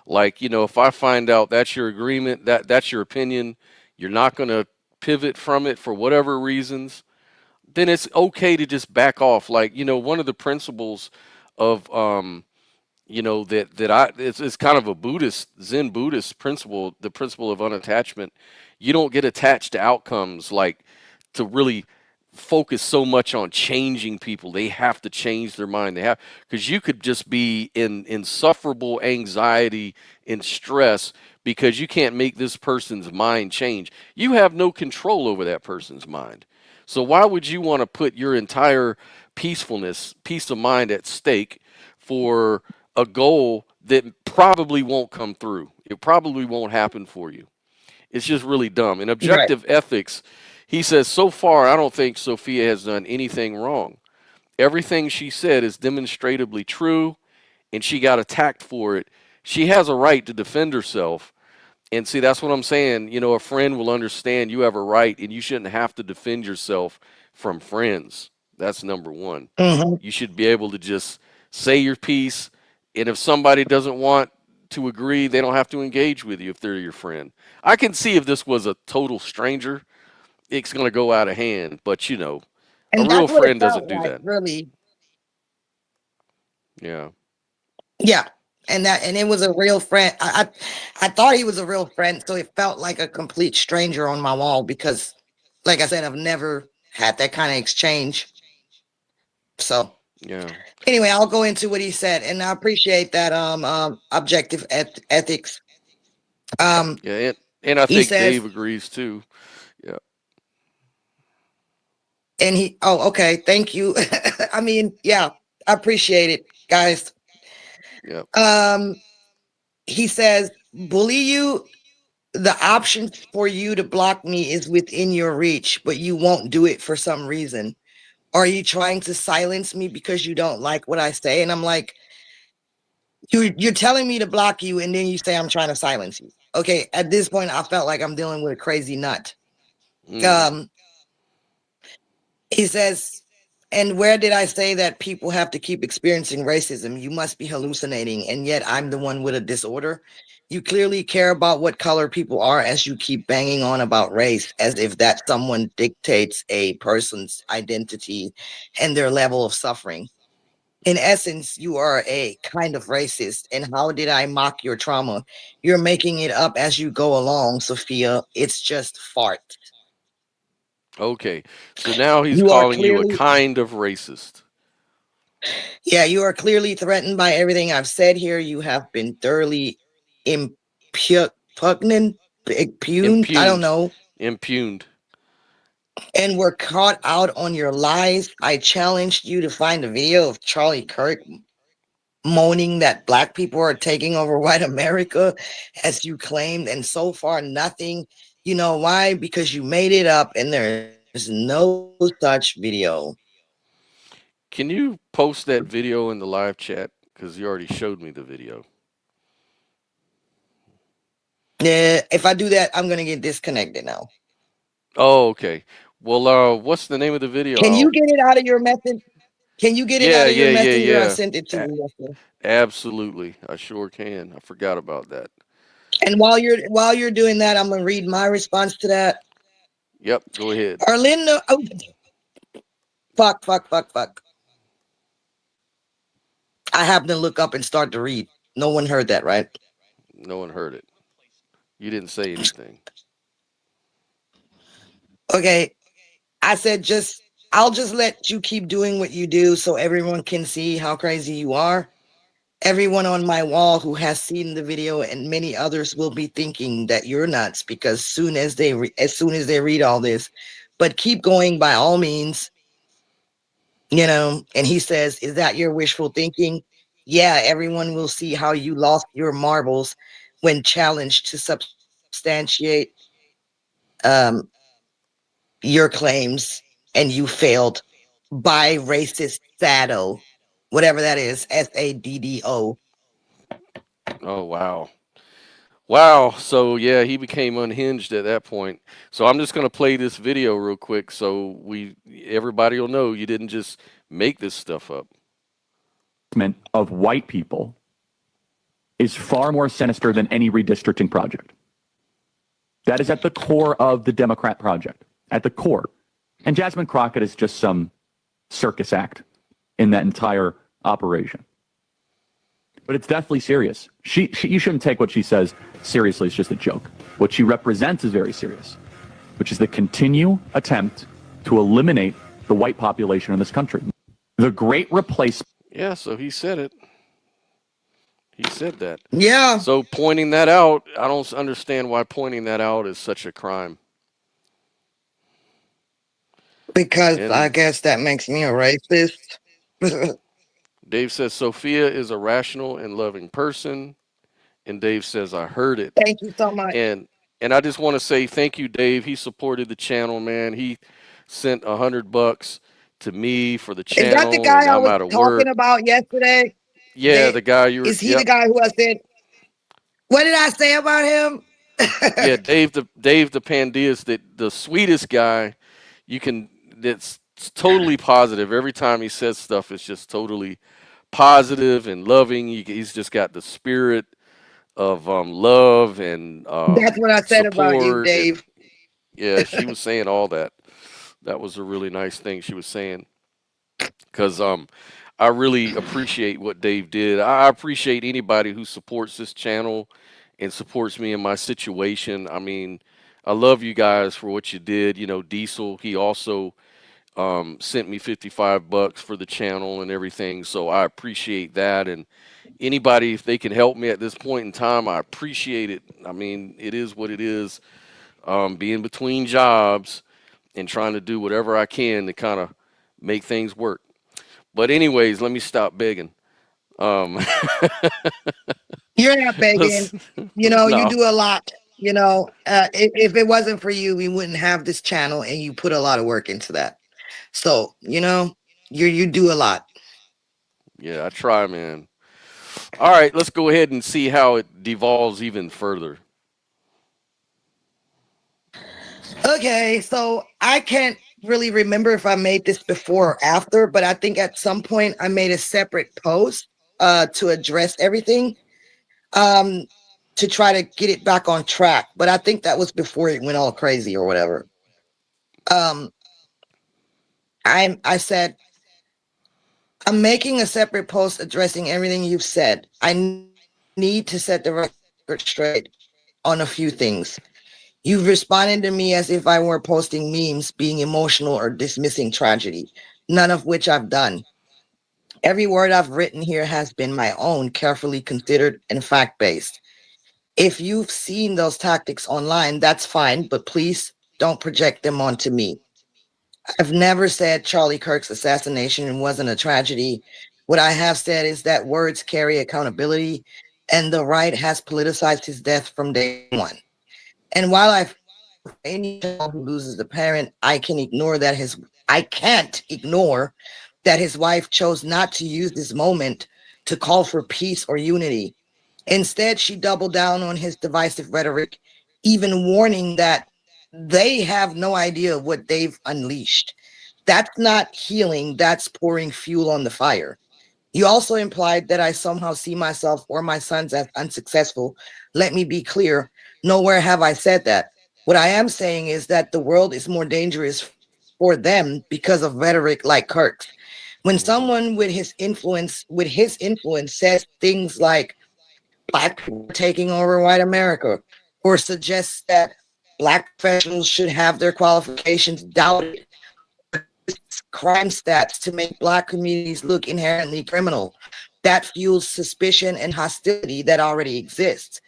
Like, if I find out that's your agreement, that's your opinion, you're not going to pivot from it for whatever reasons, then it's okay to just back off. Like, one of the principles of that it's kind of a Zen Buddhist principle, the principle of unattachment. You don't get attached to outcomes, like to really focus so much on changing people. They have to change their mind. They have, because you could just be in insufferable anxiety and stress because you can't make this person's mind change. You have no control over that person's mind. So why would you want to put your entire peace of mind at stake for a goal that probably won't come through? It probably won't happen for you. It's just really dumb. In Right. objective ethics, he says, so far, I don't think Sophia has done anything wrong. Everything she said is demonstrably true, and she got attacked for it. She has a right to defend herself. And see, that's what I'm saying. A friend will understand you have a right, and you shouldn't have to defend yourself from friends. That's number one. Mhm. You should be able to just say your piece. And if somebody doesn't want to agree, they don't have to engage with you if they're your friend. I can see if this was a total stranger, it's going to go out of hand. But, a And real that's what it friend doesn't felt do like, that. really. Yeah. Yeah. And it was a real friend. I thought he was a real friend, so it felt like a complete stranger on my wall because, like I said, I've never had that kind of exchange. So Yeah. anyway, I'll go into what he said, and I appreciate that objective ethics. Um, Yeah. And I he think says, Dave agrees too. Yeah. and he, oh, okay, thank you. I mean, yeah, I appreciate it, guys. Yeah. Um, he says, bully you. The option for you to block me is within your reach, but you won't do it for some reason. Are you trying to silence me because you don't like what I say? And I'm like, you're telling me to block you, and then you say I'm trying to silence you. Okay, at this point, I felt like I'm dealing with a crazy nut. Hmm. Um, he says, And where did I say that people have to keep experiencing racism? You must be hallucinating, and yet I'm the one with a disorder. You clearly care about what color people are as you keep banging on about race, as if that someone dictates a person's identity and their level of suffering. In essence, you are a kind of racist. And how did I mock your trauma? You're making it up as you go along, Sophia. It's just fart. Okay. So now he's You are calling you a clearly kind of racist. Yeah, you are clearly threatened by everything I've said here. You have been thoroughly impugnant, impugned, I don't Impugned. know, Impugned. and were caught out on your lies. I challenged you to find a video of Charlie Kirk moaning that black people are taking over white America, as you claimed, and so far nothing. You know why? Because you made it up, and there's no such video. Can you post that video in the live chat? Because you already showed me the video. Yeah, if I do that, I'm gonna get disconnected now. Oh, okay. Well, what's the name of the video? Can you get it out of your message? Can you get it Yeah, out of your yeah, yeah, messenger? I yeah. sent it to A- you yesterday. absolutely. I sure can. I forgot about that. And while you're doing that, I'm gonna read my response to that. Yep, go ahead. Arlinda, oh, fuck. I happened to look up and start to read. No one heard that, right? No one heard it. You didn't say anything. Okay. I said I'll just let you keep doing what you do so everyone can see how crazy you are. Everyone on my wall who has seen the video and many others will be thinking that you're nuts because as soon as they read all this, but keep going by all means, and he says, is that your wishful thinking? Yeah, everyone will see how you lost your marbles when challenged to substantiate um, your claims, and you failed by racist Sado, whatever that is, Saddo. Oh, wow. Wow. So, yeah, he became unhinged at that point. So, I'm just going to play this video real quick so everybody will know you didn't just make this stuff up. Of white people is far more sinister than any redistricting project. That is at the core of the Democrat project, at the core. And Jasmine Crockett is just some circus act in that entire operation. But it's deathly serious. You shouldn't take what she says seriously. It's just a joke. What she represents is very serious, which is the continued attempt to eliminate the white population in this country. The great replacement. Yeah, so he said it. He said that. Yeah, So, pointing that out, I don't understand why pointing that out is such a crime. because I And guess that makes me a racist. Dave says Sophia is a rational and loving person. And Dave says I heard it. Thank you so much. And I just want to say thank you, Dave. He supported the channel, man. He sent $100 to me for the Is that the channel, guy and I I'm was out of talking work. about yesterday? Yeah, the guy you were. Is he the Yep. guy who I said, what did I say about him? Yeah, Dave the Pandias, the sweetest guy you can. That's totally positive. Every time he says stuff, it's just totally positive and loving. He's just got the spirit of love and That's what I said about you, support. And Dave. yeah, she was saying all that. That was a really nice thing she was saying because I really appreciate what Dave did. I appreciate anybody who supports this channel and supports me in my situation. I mean, I love you guys for what you did. You know, Diesel, he also sent me $55 for the channel and everything. So I appreciate that. And anybody, if they can help me at this point in time, I appreciate it. I mean, it is what it is. Being between jobs and trying to do whatever I can to kind of make things work. But anyways, let me stop begging. Um, You're not begging. let's You no, do a lot. If it wasn't for you, we wouldn't have this channel, and you put a lot of work into that. So, you do a lot. yeah, I try, man. All right, let's go ahead and see how it devolves even further. Okay, so I can't really remember if I made this before or after, but I think at some point I made a separate post to address everything, um, to try to get it back on track. But I think that was before it went all crazy or whatever. Um, I said I'm making a separate post addressing everything you've said. I need to set the record straight on a few things. You've responded to me as if I were posting memes, being emotional or dismissing tragedy, none of which I've done. Every word I've written here has been my own, carefully considered and fact based. If you've seen those tactics online, that's fine, but please don't project them onto me. I've never said Charlie Kirk's assassination wasn't a tragedy. What I have said is that words carry accountability, and the right has politicized his death from day one. And while I feel for any child who loses a parent, I can't ignore that his wife chose not to use this moment to call for peace or unity. Instead, she doubled down on his divisive rhetoric, even warning that they have no idea what they've unleashed. That's not healing, that's pouring fuel on the fire. You also implied that I somehow see myself or my sons as unsuccessful. Let me be clear, nowhere have I said that. What I am saying is that the world is more dangerous for them because of rhetoric like Kirk's. When Hmm. someone with his influence says things like black people are taking over white America, or suggests that black professionals should have their qualifications doubted, or twists crime stats to make black communities look inherently criminal. That fuels suspicion and hostility that already exists.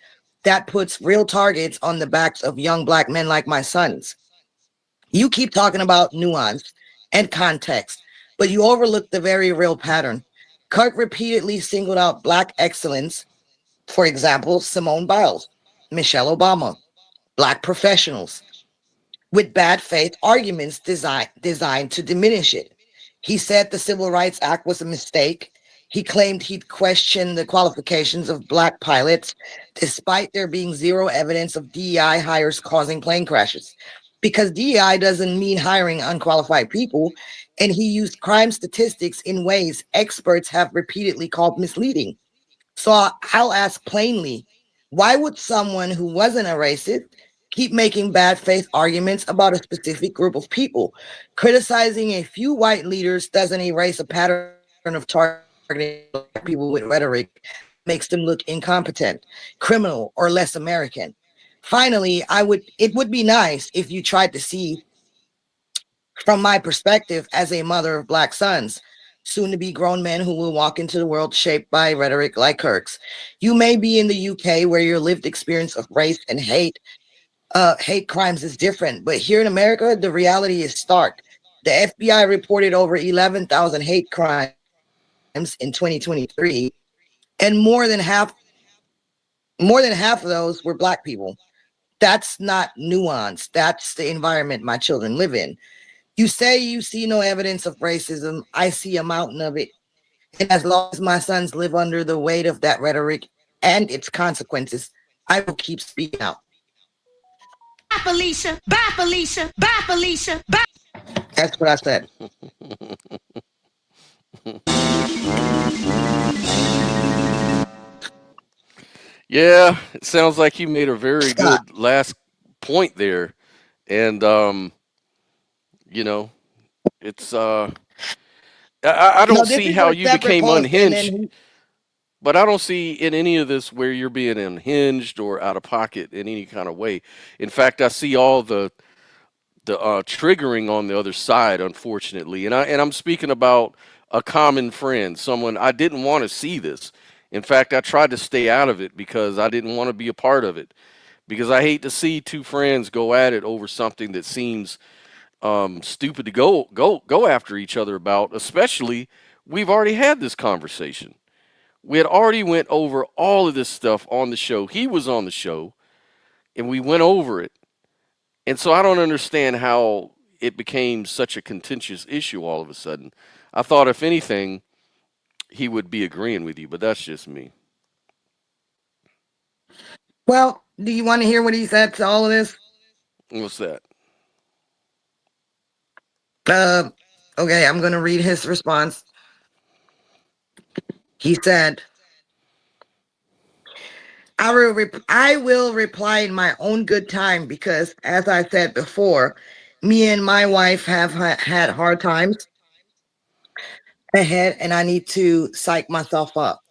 That puts real targets on the backs of young black men like my sons. You keep talking about nuance and context, but you overlook the very real pattern. Kirk repeatedly singled out black excellence, for example, Simone Biles, Michelle Obama, black professionals, with bad faith arguments designed to diminish it. He said the Civil Rights Act was a mistake. He claimed he'd questioned the qualifications of black pilots, despite there being zero evidence of DEI hires causing plane crashes. Because DEI doesn't mean hiring unqualified people, and he used crime statistics in ways experts have repeatedly called misleading. So I'll ask plainly, why would someone who wasn't a racist keep making bad faith arguments about a specific group of people? Criticizing a few white leaders doesn't erase a pattern of targeting black people with rhetoric that makes them look incompetent, criminal, or less American. Finally, it would be nice if you tried to see from my perspective as a mother of black sons, soon to be grown men who will walk into the world shaped by rhetoric like Kirk's. You may be in the UK where your lived experience of race and hate crimes is different, but here in America, the reality is stark. The FBI reported over 11,000 hate crimes in 2023, and more than half of those were black people. That's not nuance. That's the environment my children live in. You say you see no evidence of racism. I see a mountain of it. And as long as my sons live under the weight of that rhetoric and its consequences, I will keep speaking out. Bye, Felicia. Bye, Felicia. Bye, Felicia. Bye. That's what I said. Yeah, it sounds like you made a very Scott. good last point there, and you know, it's I No, don't this see is how a you separate became post. And unhinged, then but I don't see in any of this where you're being unhinged or out of pocket in any kind of way. In fact, I see all the triggering on the other side, unfortunately, and I'm speaking about a common friend, someone I didn't want to see this. In fact, I tried to stay out of it because I didn't want to be a part of it because I hate to see two friends go at it over something that seems stupid to go after each other about. Especially, we've already had this conversation. We had already went over all of this stuff on the show. He was on the show, and we went over it. And so I don't understand how it became such a contentious issue all of a sudden. I thought, if anything, he would be agreeing with you, but that's just me. well, do you want to hear what he said to all of this? What's that? Uh, okay, I'm going to read his response. He said, I will reply in my own good time because, as I said before, me and my wife have had hard times ahead and I need to psych myself up.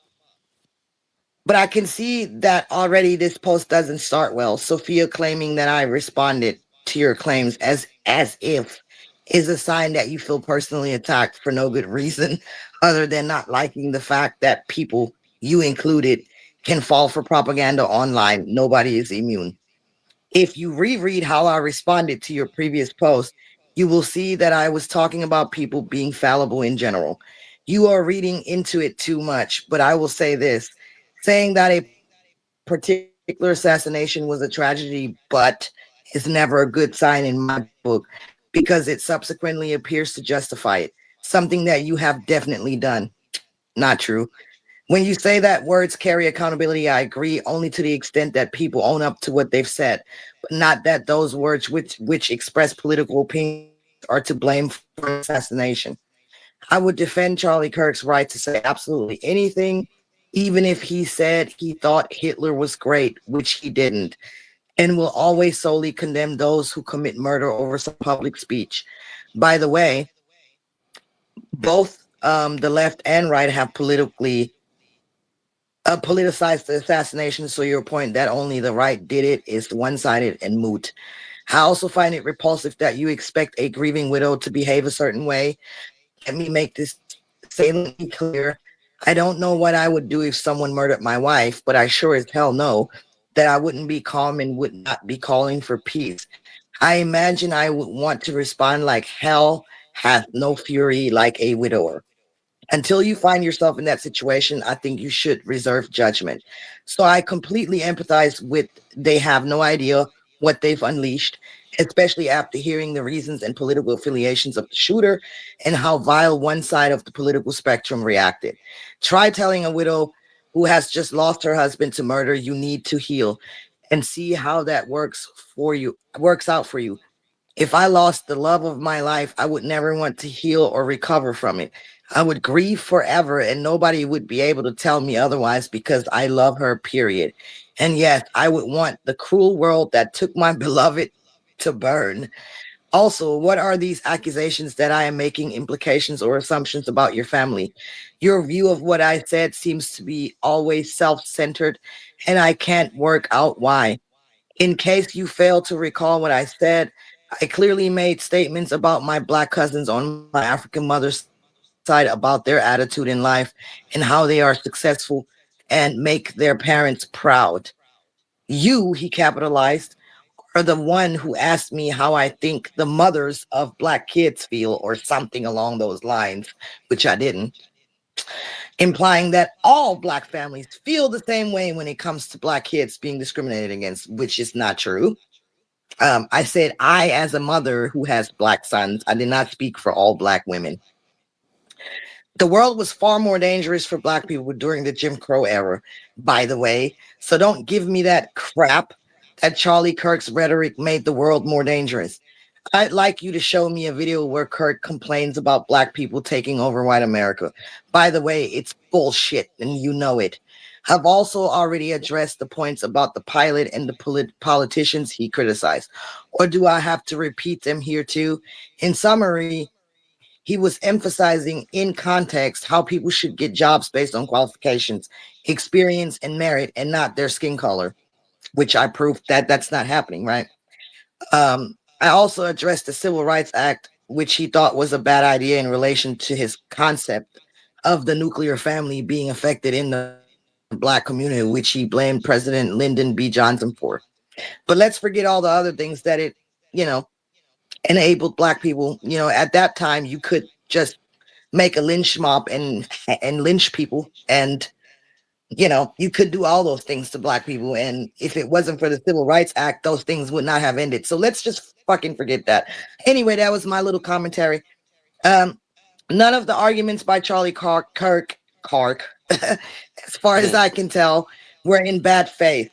But I can see that already this post doesn't start well. Sophia claiming that I responded to your claims as if is a sign that you feel personally attacked for no good reason other than not liking the fact that people, you included, can fall for propaganda online. Nobody is immune. If you reread how I responded to your previous post, you will see that I was talking about people being fallible in general. You are reading into it too much, but I will say this, saying that a particular assassination was a tragedy, but is never a good sign in my book because it subsequently appears to justify it, something that you have definitely done. Not true. When you say that words carry accountability, I agree only to the extent that people own up to what they've said, but not that those words which express political opinions are to blame for an assassination. I would defend Charlie Kirk's right to say absolutely anything, even if he said he thought Hitler was great, which he didn't, and will always solely condemn those who commit murder over some public speech. By the way, both the left and right have politicized the assassination. So your point that only the right did it is one-sided and moot. I also find it repulsive that you expect a grieving widow to behave a certain way. Let me make this salient clear. I don't know what I would do if someone murdered my wife, but I sure as hell know that I wouldn't be calm and would not be calling for peace. I imagine I would want to respond like hell hath no fury like a widower. Until you find yourself in that situation, I think you should reserve judgment. So I completely empathize with they have no idea what they've unleashed, especially after hearing the reasons and political affiliations of the shooter and how vile one side of the political spectrum reacted. Try telling a widow who has just lost her husband to murder, you need to heal and see how that works out for you. If I lost the love of my life, I would never want to heal or recover from it. I would grieve forever and nobody would be able to tell me otherwise because I love her, period. And yes, I would want the cruel world that took my beloved to burn. Also, what are these accusations that I am making implications or assumptions about your family? Your view of what I said seems to be always self centered, and I can't work out why. In case you fail to recall what I said, I clearly made statements about my Black cousins on my African mother's side about their attitude in life and how they are successful and make their parents proud. You, he capitalized, are the one who asked me how I think the mothers of Black kids feel, or something along those lines, which I didn't, implying that all Black families feel the same way when it comes to Black kids being discriminated against, which is not true. I said I, as a mother who has Black sons, I did not speak for all Black women. The world was far more dangerous for Black people during the Jim Crow era, by the way. So don't give me that crap that Charlie Kirk's rhetoric made the world more dangerous. I'd like you to show me a video where Kirk complains about Black people taking over white America. By the way, it's bullshit and you know it. I've also already addressed the points about the pilot and the politicians he criticized. Or do I have to repeat them here too? In summary, he was emphasizing in context how people should get jobs based on qualifications, experience, and merit, and not their skin color, which I proved that that's not happening, right? I also addressed the Civil Rights Act, which he thought was a bad idea in relation to his concept of the nuclear family being affected in the Black community, which he blamed President Lyndon B. Johnson for. But let's forget all the other things that it, you know, enabled Black people. At that time, you could just make a lynch mob and lynch people, and you could do all those things to Black people. And if it wasn't for the Civil Rights Act, those things would not have ended. So let's just fucking forget that. Anyway, that was my little commentary. Um, None of the arguments by Charlie Kirk, as far as I can tell, were in bad faith.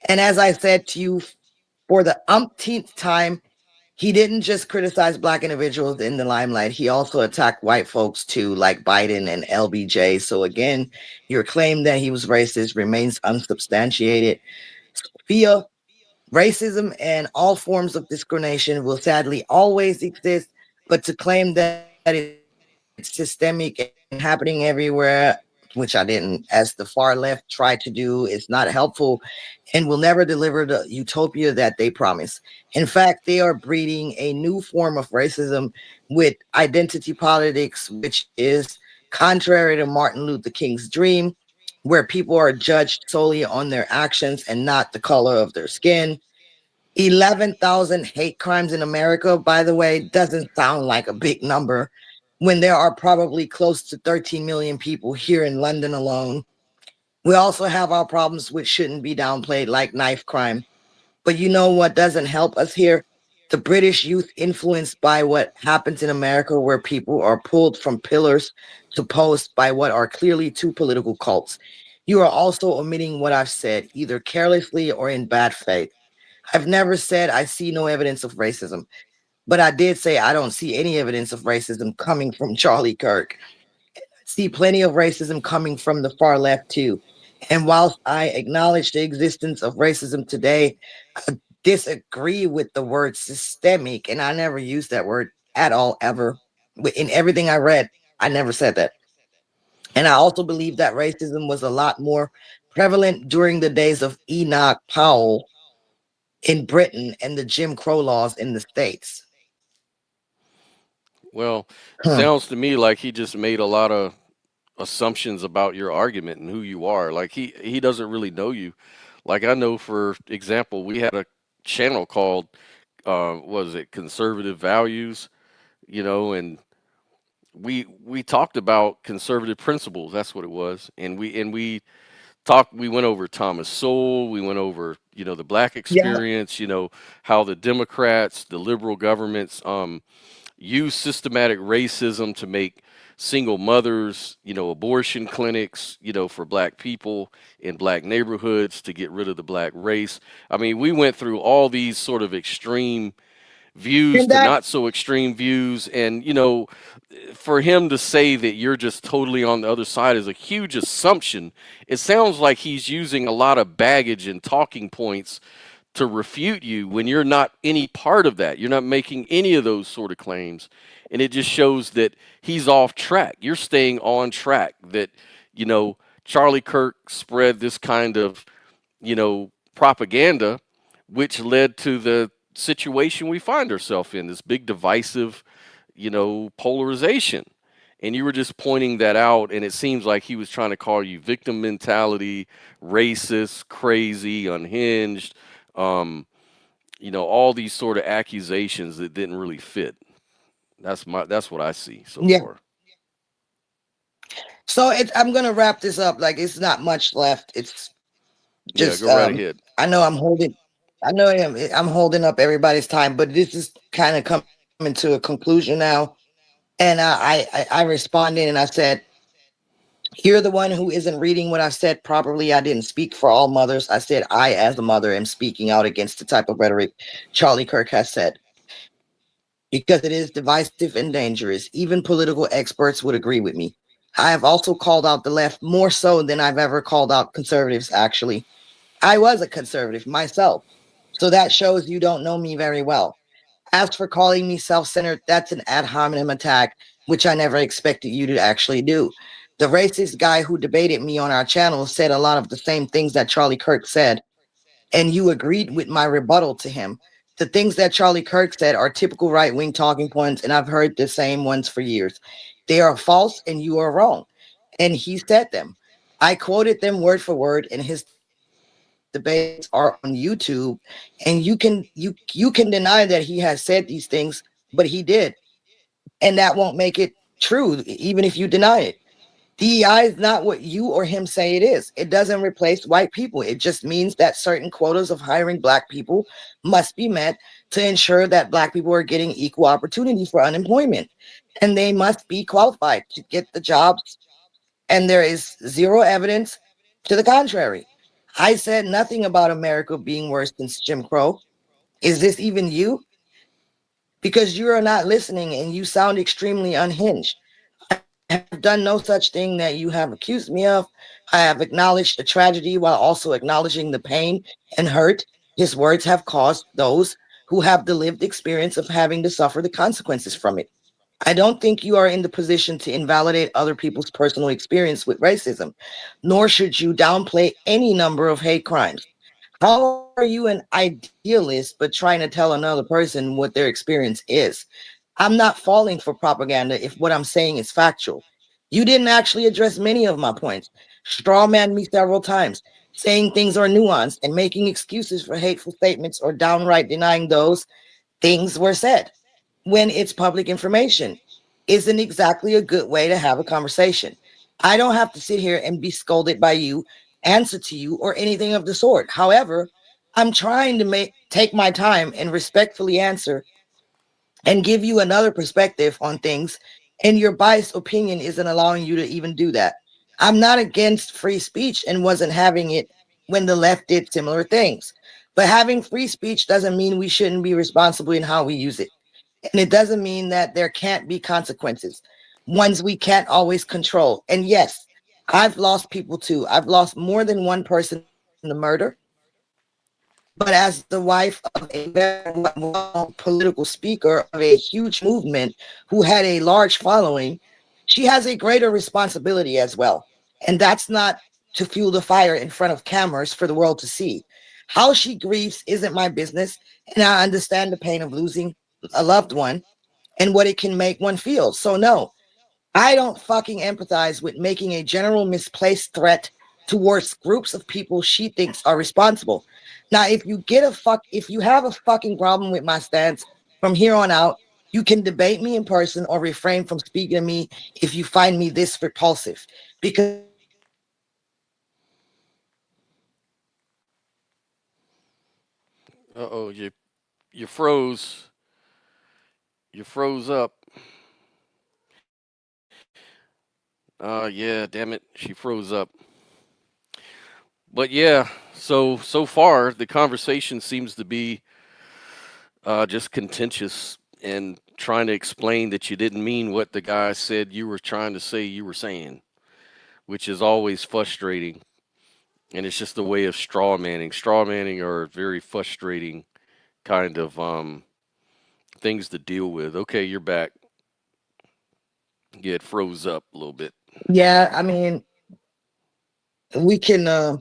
And as I said to you for the umpteenth time, He didn't just criticize black individuals in the limelight. He also attacked white folks too, like Biden and LBJ. So again, your claim that he was racist remains unsubstantiated. Fear, racism, and all forms of discrimination will sadly always exist. But to claim that it's systemic and happening everywhere, which I didn't, as the far left tried to do, is not helpful and will never deliver the utopia that they promise. In fact, they are breeding a new form of racism with identity politics, which is contrary to Martin Luther King's dream, where people are judged solely on their actions and not the color of their skin. 11,000 hate crimes in America, by the way, doesn't sound like a big number when there are probably close to 13 million people here in London alone. We also have our problems which shouldn't be downplayed, like knife crime. But you know what doesn't help us here? The British youth influenced by what happens in America, where people are pulled from pillars to posts by what are clearly two political cults. You are also omitting what I've said, either carelessly or in bad faith. I've never said I see no evidence of racism, but I did say I don't see any evidence of racism coming from Charlie Kirk. See plenty of racism coming from the far left too. And whilst I acknowledge the existence of racism today, I disagree with the word systemic, and I never used that word at all ever. In everything I read, I never said that. And I also believe that racism was a lot more prevalent during the days of Enoch Powell in Britain and the Jim Crow laws in the States. Well, Hmm. sounds to me like he just made a lot of assumptions about your argument and who you are. Like he doesn't really know you. Like I know, for example, we had a channel called what was it, Conservative Values, and we talked about conservative principles. That's what it was. And we went over Thomas Sowell, we went over, the black Yeah. experience, how the Democrats, the liberal governments use systematic racism to make single mothers, abortion clinics, for black people in black neighborhoods to get rid of the black race. I mean, we went through all these sort of extreme views And to that, not so extreme views. And, for him to say that you're just totally on the other side is a huge assumption. It sounds like he's using a lot of baggage and talking points to refute you when you're not any part of that. You're not making any of those sort of claims. And it just shows that he's off track. You're staying on track. That, Charlie Kirk spread this kind of, propaganda, which led to the situation we find ourselves in, this big divisive, polarization. And you were just pointing that out, and it seems like he was trying to call you victim mentality, racist, crazy, unhinged, um, all these sort of accusations that didn't really fit. That's what I see so yeah. far. So I'm gonna wrap this up. Like it's not much left. It's Yeah, just go right ahead. I know I'm holding up everybody's time, but this is kind of coming to a conclusion now. And I responded and I said, "You're the one who isn't reading what I said properly. I didn't speak for all mothers. I said I, as a mother, am speaking out against the type of rhetoric Charlie Kirk has said because it is divisive and dangerous. Even political experts would agree with me. I have also called out the left more so than I've ever called out conservatives, actually. I was a conservative myself. So that shows you don't know me very well. As for calling me self centered, that's an ad hominem attack, which I never expected you to actually do. The racist guy who debated me on our channel said a lot of the same things that Charlie Kirk said, and you agreed with my rebuttal to him. The things that Charlie Kirk said are typical right wing talking points, and I've heard the same ones for years. They are false and you are wrong. And he said them. I quoted them word for word, and his debates are on YouTube. And you can deny that he has said these things, but he did. And that won't make it true, even if you deny it. DEI is not what you or him say it is. It doesn't replace white people. It just means that certain quotas of hiring black people must be met to ensure that black people are getting equal opportunity for unemployment. And they must be qualified to get the jobs. And there is zero evidence to the contrary. I said nothing about America being worse than Jim Crow. Is this even you? because you are not listening and you sound extremely unhinged. I have done no such thing that you have accused me of. I have acknowledged the tragedy while also acknowledging the pain and hurt his words have caused those who have the lived experience of having to suffer the consequences from it. I don't think you are in the position to invalidate other people's personal experience with racism, nor should you downplay any number of hate crimes. How are you an idealist but trying to tell another person what their experience is? I'm not falling for propaganda if what I'm saying is factual. You didn't actually address many of my points. Straw man me several times, saying things are nuanced and making excuses for hateful statements or downright denying those things were said when it's public information isn't exactly a good way to have a conversation. I don't have to sit here and be scolded by you, answer to you, or anything of the sort. However, I'm trying to take my time and respectfully answer and give you another perspective on things, and your biased opinion isn't allowing you to even do that. I'm not against free speech and wasn't having it when the left did similar things. But having free speech doesn't mean we shouldn't be responsible in how we use it. And it doesn't mean that there can't be consequences, ones we can't always control. And yes, I've lost people too. I've lost more than one person in the murder. But as the wife of a very well political speaker of a huge movement who had a large following, she has a greater responsibility as well. And that's not to fuel the fire in front of cameras for the world to see. How she grieves isn't my business. And I understand the pain of losing a loved one and what it can make one feel. So, no, I don't fucking empathize with making a general misplaced threat towards groups of people she thinks are responsible. Now, if you have a fucking problem with my stance from here on out, you can debate me in person or refrain from speaking to me if you find me this repulsive. Because I don't have to sit here and be scolded by you or answer to you or anything of the sort. I have the right Uh-oh, to you speak my you mind. froze. You froze up. Yeah, damn it. She froze up. But yeah, so far the conversation seems to be just contentious and trying to explain that you didn't mean what the guy said you were trying to say you were saying, which is always frustrating. And it's just a way of straw manning. Straw manning are very frustrating kind of things to deal with. Okay, you're back. Yeah, it froze up a little bit. Yeah, I mean, we can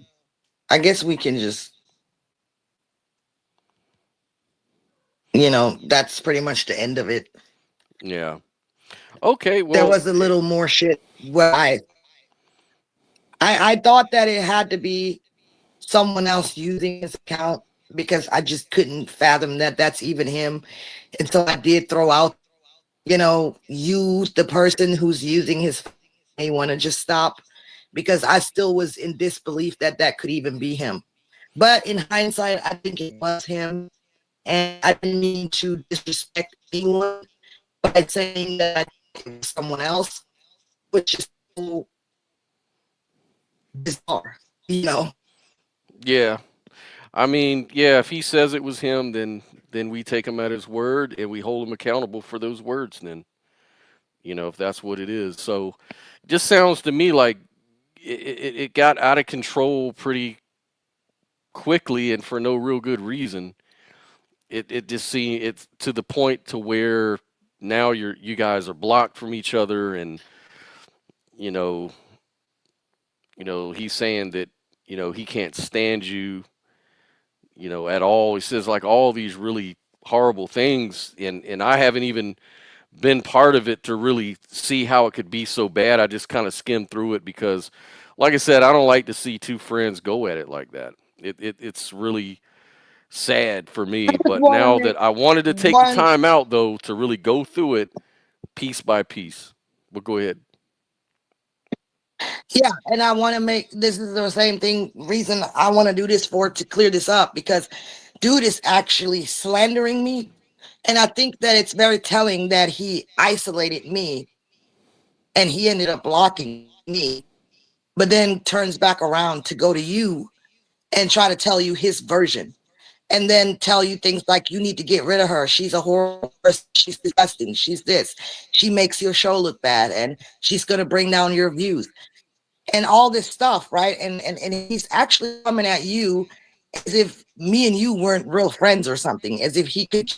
I guess we can just, that's pretty much the end of it. Yeah. Okay, There well, was a little more shit where I thought that it had to be someone else using his account because I just couldn't fathom that that's even him. And so I did throw out there, use the person who's using his phone. You may want to just stop because I still was in disbelief that that could even be him. But in hindsight, I think it was him. And I didn't mean to disrespect anyone by saying that I thought it was someone else, which is so bizarre, you know? yeah. I mean, yeah, if he says it was him, then we take him at his word and we hold him accountable for those words then, if that's what it is. So, it just sounds to me like it got out of control pretty quickly and for no real good reason. It just seems it's to the point to where now you guys are blocked from each other, and you know he's saying that he can't stand you at all. He says like all these really horrible things, and I haven't even been part of it to really see how it could be so bad. I just kind of skimmed through it because, like I said, I don't like to see two friends go at it like that. It's really sad for me. But now Wanted that I wanted to take the one, time out though to really go through it piece by piece. But go ahead. yeah, and I want to make this is the same thing reason I want to do this for to clear this up because dude is actually slandering me. And I think that it's very telling that he isolated me and he ended up blocking me, but then turns back around to go to you and try to tell you his version. and then tell you things like you need to get rid of her. She's a horrible person. She's disgusting. She's this. She makes your show look bad, and she's gonna bring down your views and all this stuff, right? And he's actually coming at you as if me and you weren't real friends or something, as if he could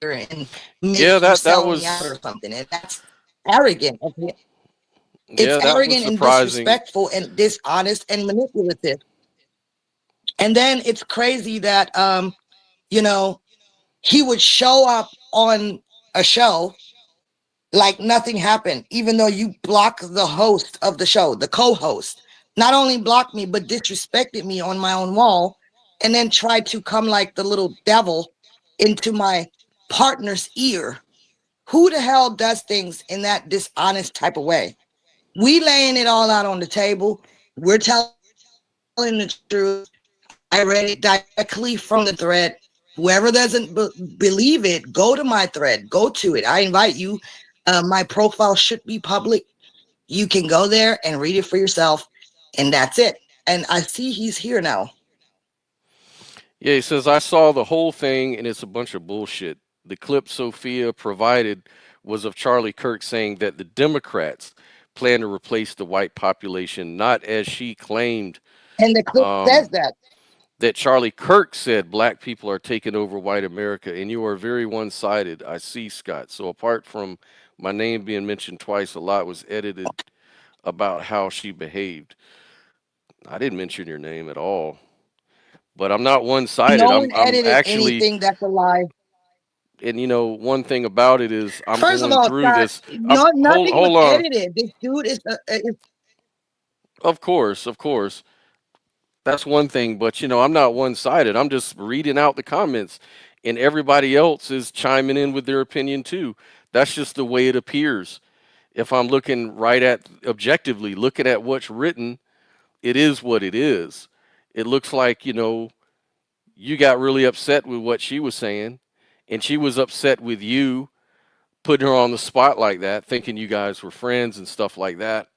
and Yeah, make you that sell me out was or something. And that's arrogant. It's yeah, that was arrogant and surprising. disrespectful and dishonest and manipulative. And then it's crazy that you know, he would show up on a show like nothing happened, even though you block the host of the show, the co-host. Not only blocked me, but disrespected me on my own wall, and then tried to come like the little devil into my partner's ear. Who the hell does things in that dishonest type of way? We laying it all out on the table. We're telling the truth. I read it directly from the thread. Whoever doesn't believe it, go to my thread. Go to it. I invite you. My profile should be public. You can go there and read it for yourself, and that's it. And I see he's here now. Yeah, he says, I saw the whole thing and it's a bunch of bullshit. The clip Sophia provided was of Charlie Kirk saying that the Democrats plan to replace the white population, not as she claimed, And the clip says um, that. that Charlie Kirk said black people are taking over white America, and you are very one sided. I see, Scott. So, apart from my name being mentioned twice, a lot was edited about how she behaved. I didn't mention your name at all, but I'm not one sided. No I'm, one I'm edited actually, anything that's a lie. and one thing about it is I'm First of going all, through Scott, this. no, nothing was Hold on. edited. This dude is Of course. That's one thing, but I'm not one sided. I'm just reading out the comments, and everybody else is chiming in with their opinion too. That's just the way it appears. If I'm looking right at objectively, looking at what's written, it is what it is. It looks like, you got really upset with what she was saying, and she was upset with you putting her on the spot like that, thinking you guys were friends and stuff like that.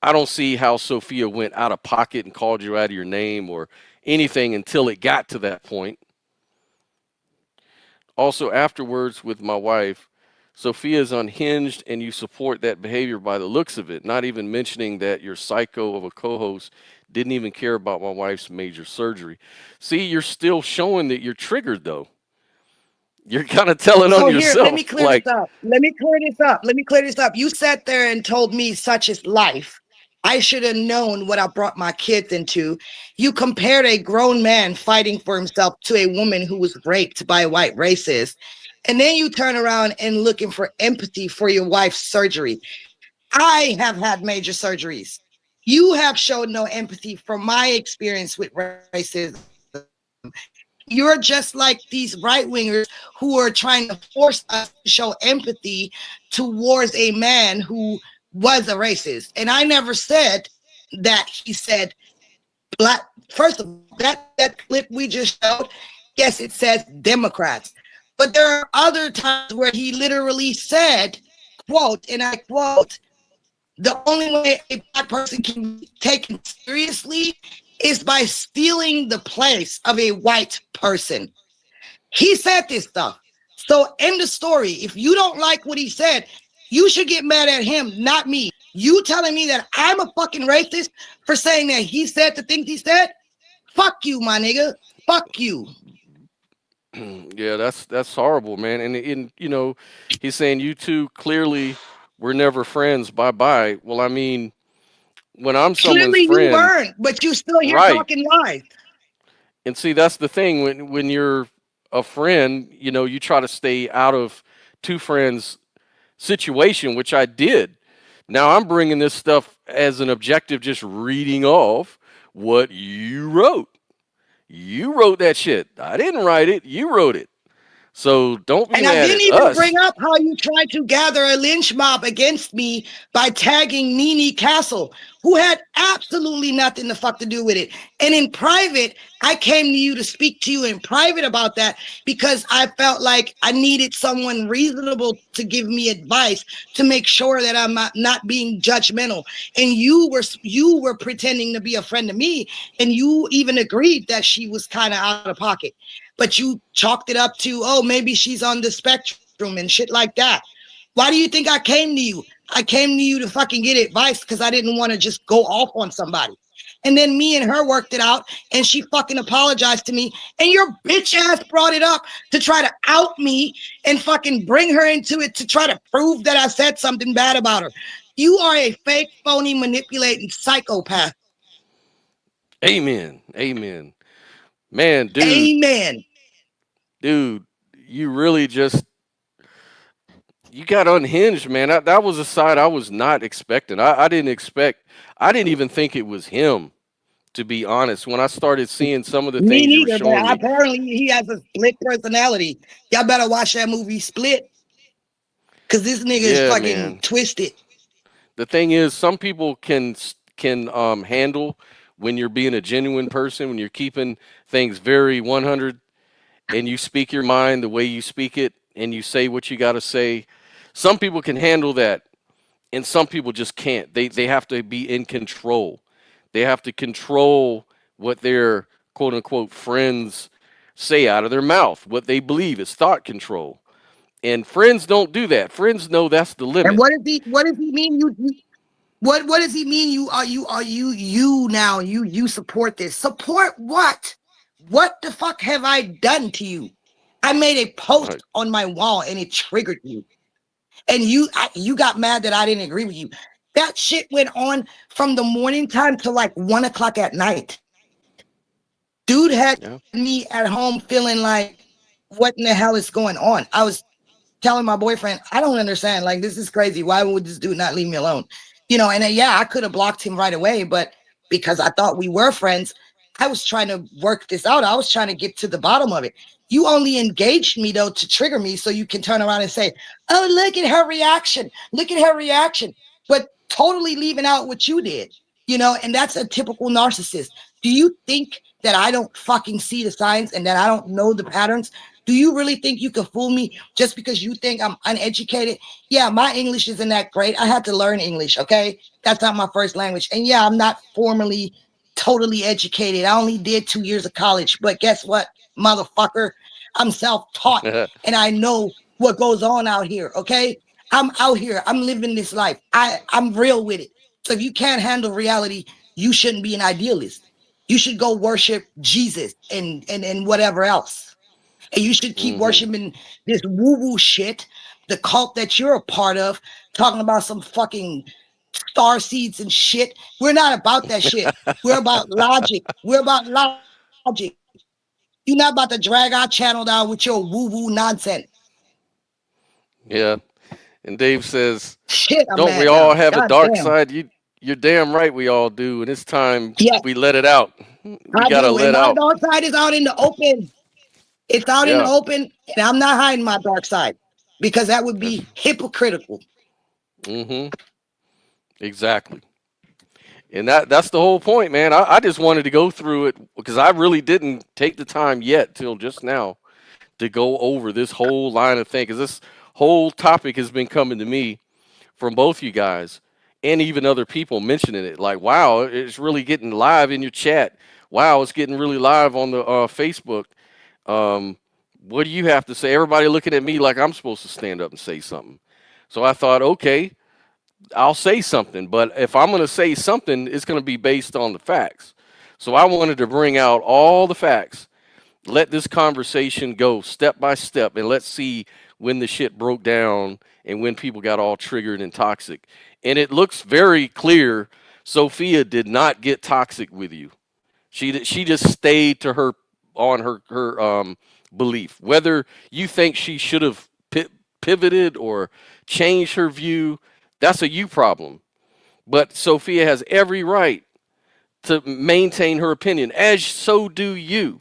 I don't see how Sophia went out of pocket and called you out of your name or anything until it got to that point. Also, afterwards with my wife, Sophia's unhinged and you support that behavior by the looks of it, not even mentioning that your psycho of a co host didn't even care about my wife's major surgery. See, you're still showing that you're triggered, though. You're kind of telling on so here, let me yourself. clear this Like, up. Let me clear this up. You sat there and told me such is life. I should have known what I brought my kids into. You compared a grown man fighting for himself to a woman who was raped by a white racist. And then you turn around and looking for empathy for your wife's surgery. I have had major surgeries. You have shown no empathy from my experience with racism. You're just like these right wingers who are trying to force us to show empathy towards a man who was a racist. And I never said that he said black. First of all, that clip we just showed, yes, it says Democrats. But there are other times where he literally said, quote, and I quote, the only way a black person can be taken seriously is by stealing the place of a white person. He said this stuff. So, end the story. If you don't like what he said, you should get mad at him, not me. You telling me that I'm a fucking racist for saying that he said the things he said? Fuck you, my nigga. Fuck you. yeah, that's horrible, man. And he's saying you two clearly were never friends. Bye bye. Well, I mean, when I'm someone's Clearly you friend, weren't, but you still here right? talking lies. And see, that's the thing. When you're a friend, you try to stay out of two friends' situation, which I did. Now I'm bringing this stuff as an objective, just reading off what you wrote. You wrote that shit. I didn't write it. You wrote it. So don't be And I mad didn't at even us. bring up how you tried to gather a lynch mob against me by tagging Nene Castle, who had absolutely nothing to fuck to do with it. And in private, I came to you to speak to you in private about that because I felt like I needed someone reasonable to give me advice to make sure that I'm not being judgmental. And you were pretending to be a friend of me, and you even agreed that she was kind of out of pocket, but you chalked it up to, oh, maybe she's on the spectrum and shit like that. Why do you think I came to you? I came to you to fucking get advice because I didn't want to just go off on somebody. And then me and her worked it out, and she fucking apologized to me. And your bitch ass brought it up to try to out me and fucking bring her into it to try to prove that I said something bad about her. You are a fake, phony, manipulating psychopath. Amen. Amen. Man, Amen. dude, you really just you got unhinged, man. That was a side I was not expecting. I didn't expect. I didn't even think it was him. To be honest, when I started seeing some of the Me things you were neither, but showing me, apparently he has a split personality. Y'all better watch that movie Split, because this nigga is yeah, fucking man. twisted. The thing is, some people can handle when you're being a genuine person, when you're keeping things very 100, and you speak your mind the way you speak it, and you say what you got to say. Some people can handle that, and some people just can't. They have to be in control. They have to control what their quote unquote friends say out of their mouth. What they believe is thought control. And friends don't do that. Friends know that's the And limit. what does he mean? What does he mean? You now you support this? Support what? What the fuck have I done to you? I made a post Right. on my wall and it triggered you, and you got mad that I didn't agree with you. That shit went on from the morning time to like 1 o'clock at night. Dude had Yeah. me at home feeling like, what in the hell is going on? I was telling my boyfriend, I don't understand. Like, this is crazy. Why would this dude not leave me alone? And then, yeah, I could have blocked him right away, but because I thought we were friends, I was trying to work this out. I was trying to get to the bottom of it. You only engaged me, though, to trigger me so you can turn around and say, oh, look at her reaction. Look at her reaction. But totally leaving out what you did, and that's a typical narcissist. Do you think that I don't fucking see the signs and that I don't know the patterns? Do you really think you can fool me just because you think I'm uneducated? Yeah, my English isn't that great. I had to learn English, okay? That's not my first language. And yeah, I'm not formally totally educated. I only did 2 years of college. But guess what, motherfucker? I'm self-taught and I know what goes on out here, okay? I'm out here. I'm living this life. I'm real with it. So if you can't handle reality, you shouldn't be an idealist. You should go worship Jesus and whatever else. And you should keep Hmm. worshiping this woo-woo shit, the cult that you're a part of, talking about some fucking star seeds and shit. We're not about that shit. We're about logic. We're about logic. You're not about to drag our channel down with your woo-woo nonsense. Yeah. And Dave says, Shit, I'm "Don't mad we now. all have a God dark damn. side?" You're damn right we all do, and it's time Yes, we let it out. We I gotta do. And let my out. dark side is out in the open. It's out in the Yeah. open, and I'm not hiding my dark side because that would That's be hypocritical. hmm exactly. And that's the whole point, man. I just wanted to go through it because I really didn't take the time yet till just now to go over this whole line of things. Because this whole topic has been coming to me from both you guys and even other people mentioning it. Like, wow, it's really getting live in your chat. Wow, it's getting really live on the Facebook. Um, what do you have to say? Everybody looking at me like I'm supposed to stand up and say something. So I thought, okay, I'll say something, but if I'm going to say something, it's going to be based on the facts. So I wanted to bring out all the facts, let this conversation go step by step, and let's see when the shit broke down and when people got all triggered and toxic. And it looks very clear Sophia did not get toxic with you. She just stayed to her on her belief. Whether you think she should have pivoted or changed her view, that's a you problem. But Sophia has every right to maintain her opinion, as so do you.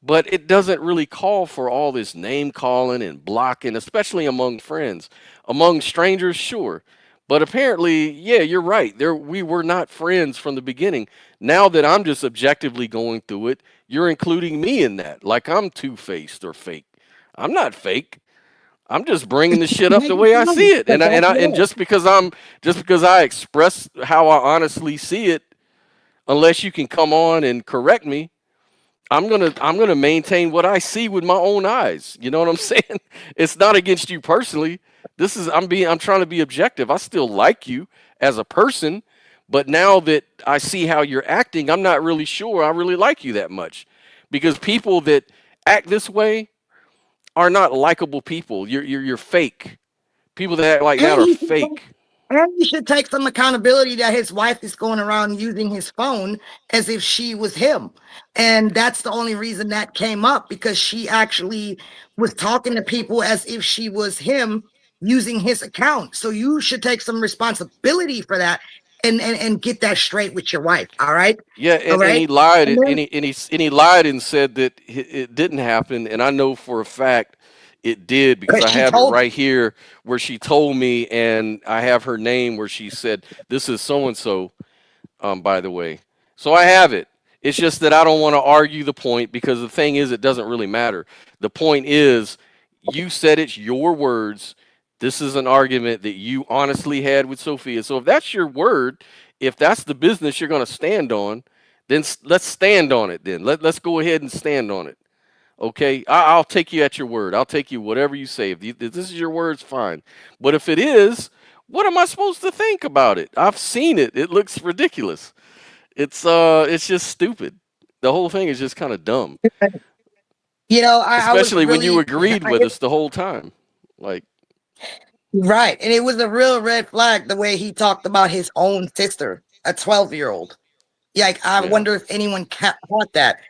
but it doesn't really call for all this name calling and blocking, especially among friends. Among strangers, sure. But apparently, yeah, you're right. There we were not friends from the beginning. Now that I'm just objectively going through it, you're including me in that. Like I'm two-faced or fake. I'm not fake. I'm just bringing the shit up the Make it way I sound see it. like that. And Yeah. just because I express how I honestly see it, unless you can come on and correct me, I'm gonna maintain what I see with my own eyes. You know what I'm saying? It's not against you personally. This is I'm trying to be objective. I still like you as a person, but now that I see how you're acting, I'm not really sure I really like you that much. Because people that act this way are not likable people. You're fake. People that act like that And are he should fake. and he should take some accountability that his wife is going around using his phone as if she was him. And that's the only reason that came up, because she actually was talking to people as if she was him using his account. So you should take some responsibility for that and get that straight with your wife. All right. Yeah, All and right. he lied, And then and he lied and said that it didn't happen, and I know for a fact it did because because I she have it told right here where she told me, and I have her name where she said this is so and so. By the way. So I have it. It's just that I don't want to argue the point because the thing is, it doesn't really matter. The point is, you said it's your words. This is an argument that you honestly had with Sophia. So if that's your word, if that's the business you're going to stand on, then let's stand on it. Then let's go ahead and stand on it. Okay, I'll take you at your word. I'll take you whatever you say. If this is your words, fine. But if it is, what am I supposed to think about it? I've seen it. It looks ridiculous. It's just stupid. The whole thing is just kind of dumb. I was Especially when you really agreed with us the whole time. Like, right. And it was a real red flag the way he talked about his own sister, a 12-year-old. Like, I yeah, wonder if anyone caught that.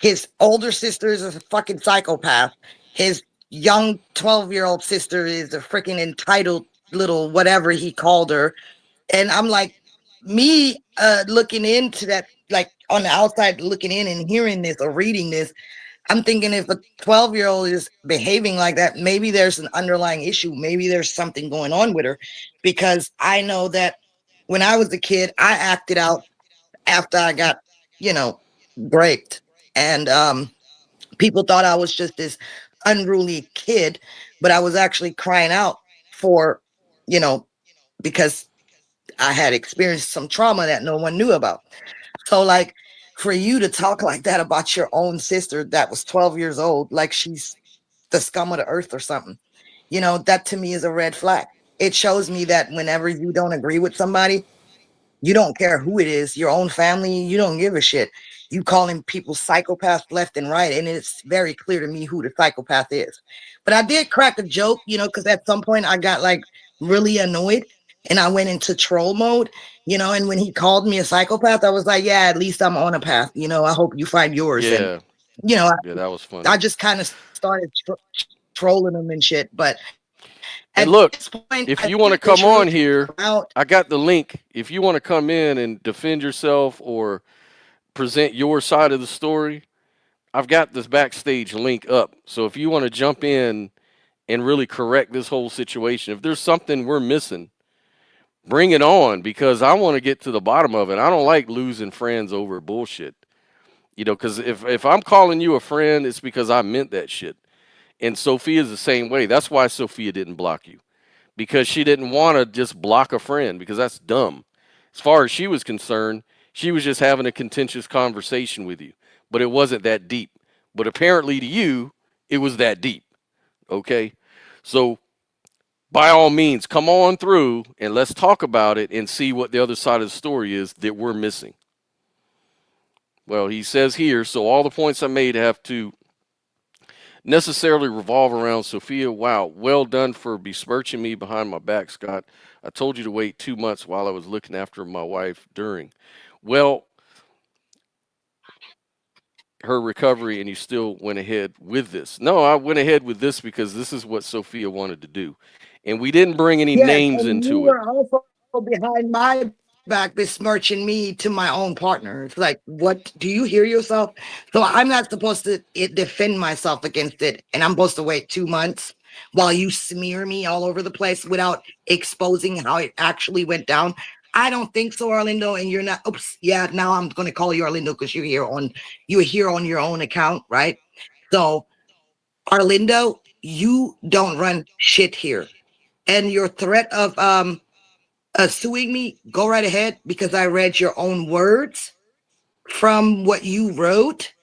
His older sister is a fucking psychopath. His young 12-year-old sister is a freaking entitled little whatever he called her. And I'm like, me looking into that, like on the outside looking in and hearing this or reading this, I'm thinking if a 12-year-old is behaving like that, maybe there's an underlying issue. Maybe there's something going on with her. Because I know that when I was a kid, I acted out after I got, you know, raped. And people thought I was just this unruly kid, but I was actually crying out for, you know, because I had experienced some trauma that no one knew about. So, like, for you to talk like that about your own sister that was 12 years old, like she's the scum of the earth or something, that to me is a red flag. It shows me that whenever you don't agree with somebody, you don't care who it is, your own family, you don't give a shit. You calling people psychopaths left and right, and it's very clear to me who the psychopath is. But I did crack a joke, because at some point I got like really annoyed and I went into troll mode, and when he called me a psychopath, I was like, yeah, at least I'm on a path. I hope you find yours. And, yeah, you know, yeah. That was I funny. just kind of started trolling him and shit. But And at this look, point, I if you think want the to come truth on should here, come out. I got the link. If you want to come in and defend yourself or present your side of the story, I've got this backstage link up. So if you want to jump in and really correct this whole situation, if there's something we're missing, bring it on because I want to get to the bottom of it. I don't like losing friends over bullshit. Because if I'm calling you a friend, it's because I meant that shit. And Sophia's the same way. That's why Sophia didn't block you because she didn't want to just block a friend because that's dumb. As far as she was concerned, she was just having a contentious conversation with you, but it wasn't that deep. But apparently to you, it was that deep. Okay? So by all means, come on through and let's talk about it and see what the other side of the story is that we're missing. Well, he says here, so all the points I made have to necessarily revolve around Sophia. Wow, well done for besmirching me behind my back, Scott. I told you to wait 2 months while I was looking after my wife during. Well, her recovery, and you still went ahead with this. No, I went ahead with this because this is what Sophia wanted to do. And we didn't bring any Yes, names and you into it. were also behind my back besmirching me to my own partner. It's like, what do you hear yourself? So I'm not supposed to defend myself against it. And I'm supposed to wait 2 months while you smear me all over the place without exposing how it actually went down. I don't think so, Orlando. And you're not, oops, yeah, now I'm gonna call you Orlando because you're here on your own account, right? So Orlando, you don't run shit here. And your threat of suing me, go right ahead because I read your own words from what you wrote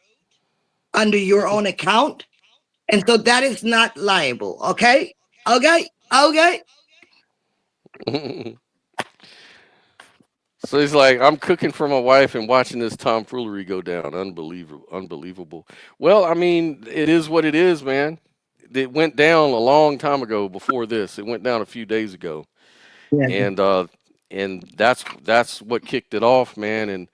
under your own account. And so that is not liable. Okay. Okay. Okay. So he's like, I'm cooking for my wife and watching this tomfoolery go down. Unbelievable. Unbelievable. Well, I mean, it is what it is, man. It went down a long time ago before this. It went down a few days ago. Yeah. And that's what kicked it off, man. And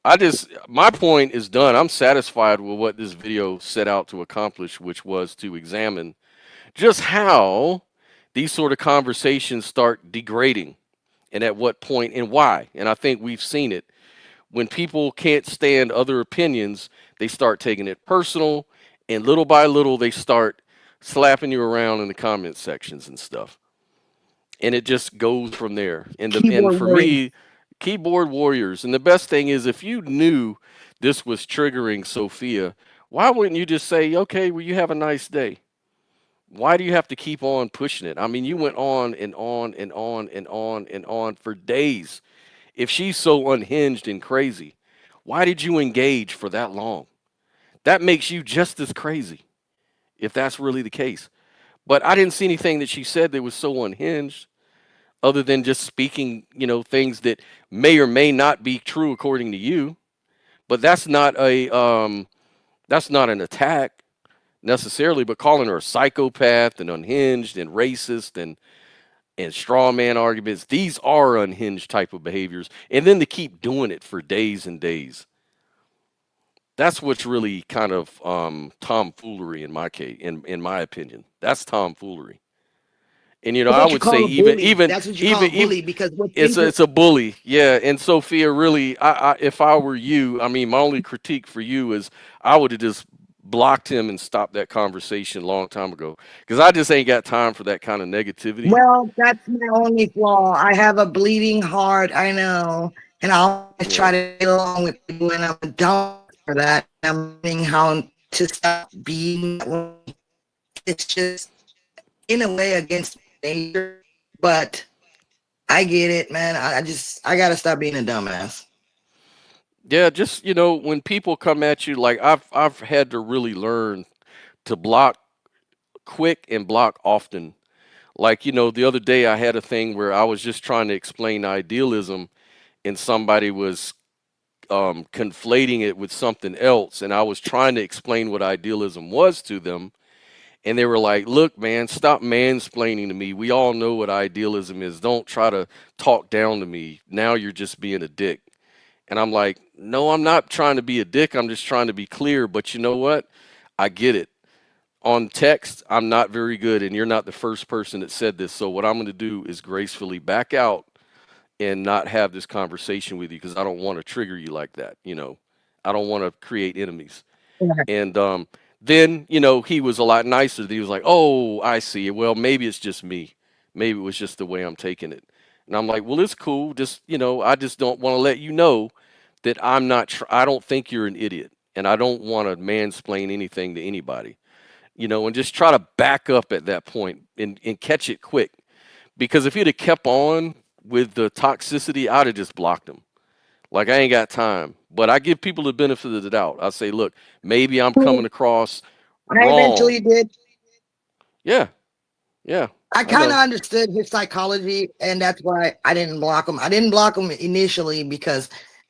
I just my point is done. I'm satisfied with what this video set out to accomplish, which was to examine just how these sort of conversations start degrading and at what point and why. And I think we've seen it. When people can't stand other opinions, they start taking it personal, and little by little, they start slapping you around in the comment sections and stuff. And it just goes from there. And Keyboard for warrior. me, keyboard warriors. And the best thing is, if you knew this was triggering Sophia, why wouldn't you just say, okay, well, you have a nice day? Why do you have to keep on pushing it? I mean, you went on and on and on and on and on for days. If she's so unhinged and crazy, why did you engage for that long? That makes you just as crazy, if that's really the case. But I didn't see anything that she said that was so unhinged, other than just speaking, things that may or may not be true according to you. But that's not an attack necessarily, but calling her a psychopath and unhinged and racist and straw man arguments, these are unhinged type of behaviors. And then to keep doing it for days and days. That's what's really kind of tomfoolery in my case, in my opinion. That's tomfoolery. And That's I what you would say call a even bully. even That's what you call a even even bully because what's it's a bully, yeah. And Sophia, really, if I were you, I mean, my only critique for you is I would have just blocked him and stopped that conversation a long time ago because I just ain't got time for that kind of negativity. well, that's my only flaw. I have a bleeding heart. I know. And I always try Yeah, to get along with people, and I'm dumb for that. I'm learning how to stop being that way. It's just, in a way, against nature. But I get it, man. I got to stop being a dumbass. yeah. Just when people come at you, like I've had to really learn to block quick and block often. Like the other day I had a thing where I was just trying to explain idealism, and somebody was conflating it with something else, and I was trying to explain what idealism was to them, and they were like, "Look, man, stop mansplaining to me. We all know what idealism is. Don't try to talk down to me. Now you're just being a dick." And I'm like, "No, I'm not trying to be a dick. I'm just trying to be clear. But you know what? I get it. On text, I'm not very good, and you're not the first person that said this. So what I'm going to do is gracefully back out and not have this conversation with you because I don't want to trigger you like that. I don't want to create enemies." And then he was a lot nicer. He was like, "Oh, I see. Well, maybe it's just me. Maybe it was just the way I'm taking it." And I'm like, "Well, it's cool. Just I just don't want to let you know that I'm not. I don't think you're an idiot, and I don't want to mansplain anything to anybody. And just try to back up at that point and catch it quick. Because if he'd have kept on with the toxicity, I'd have just blocked him. Like, I ain't got time. But I give people the benefit of the doubt. I say, look, maybe I'm coming across I wrong. eventually did. Yeah, yeah, I I kind of know. understood his psychology, and that's why I didn't block him. I didn't block him initially because,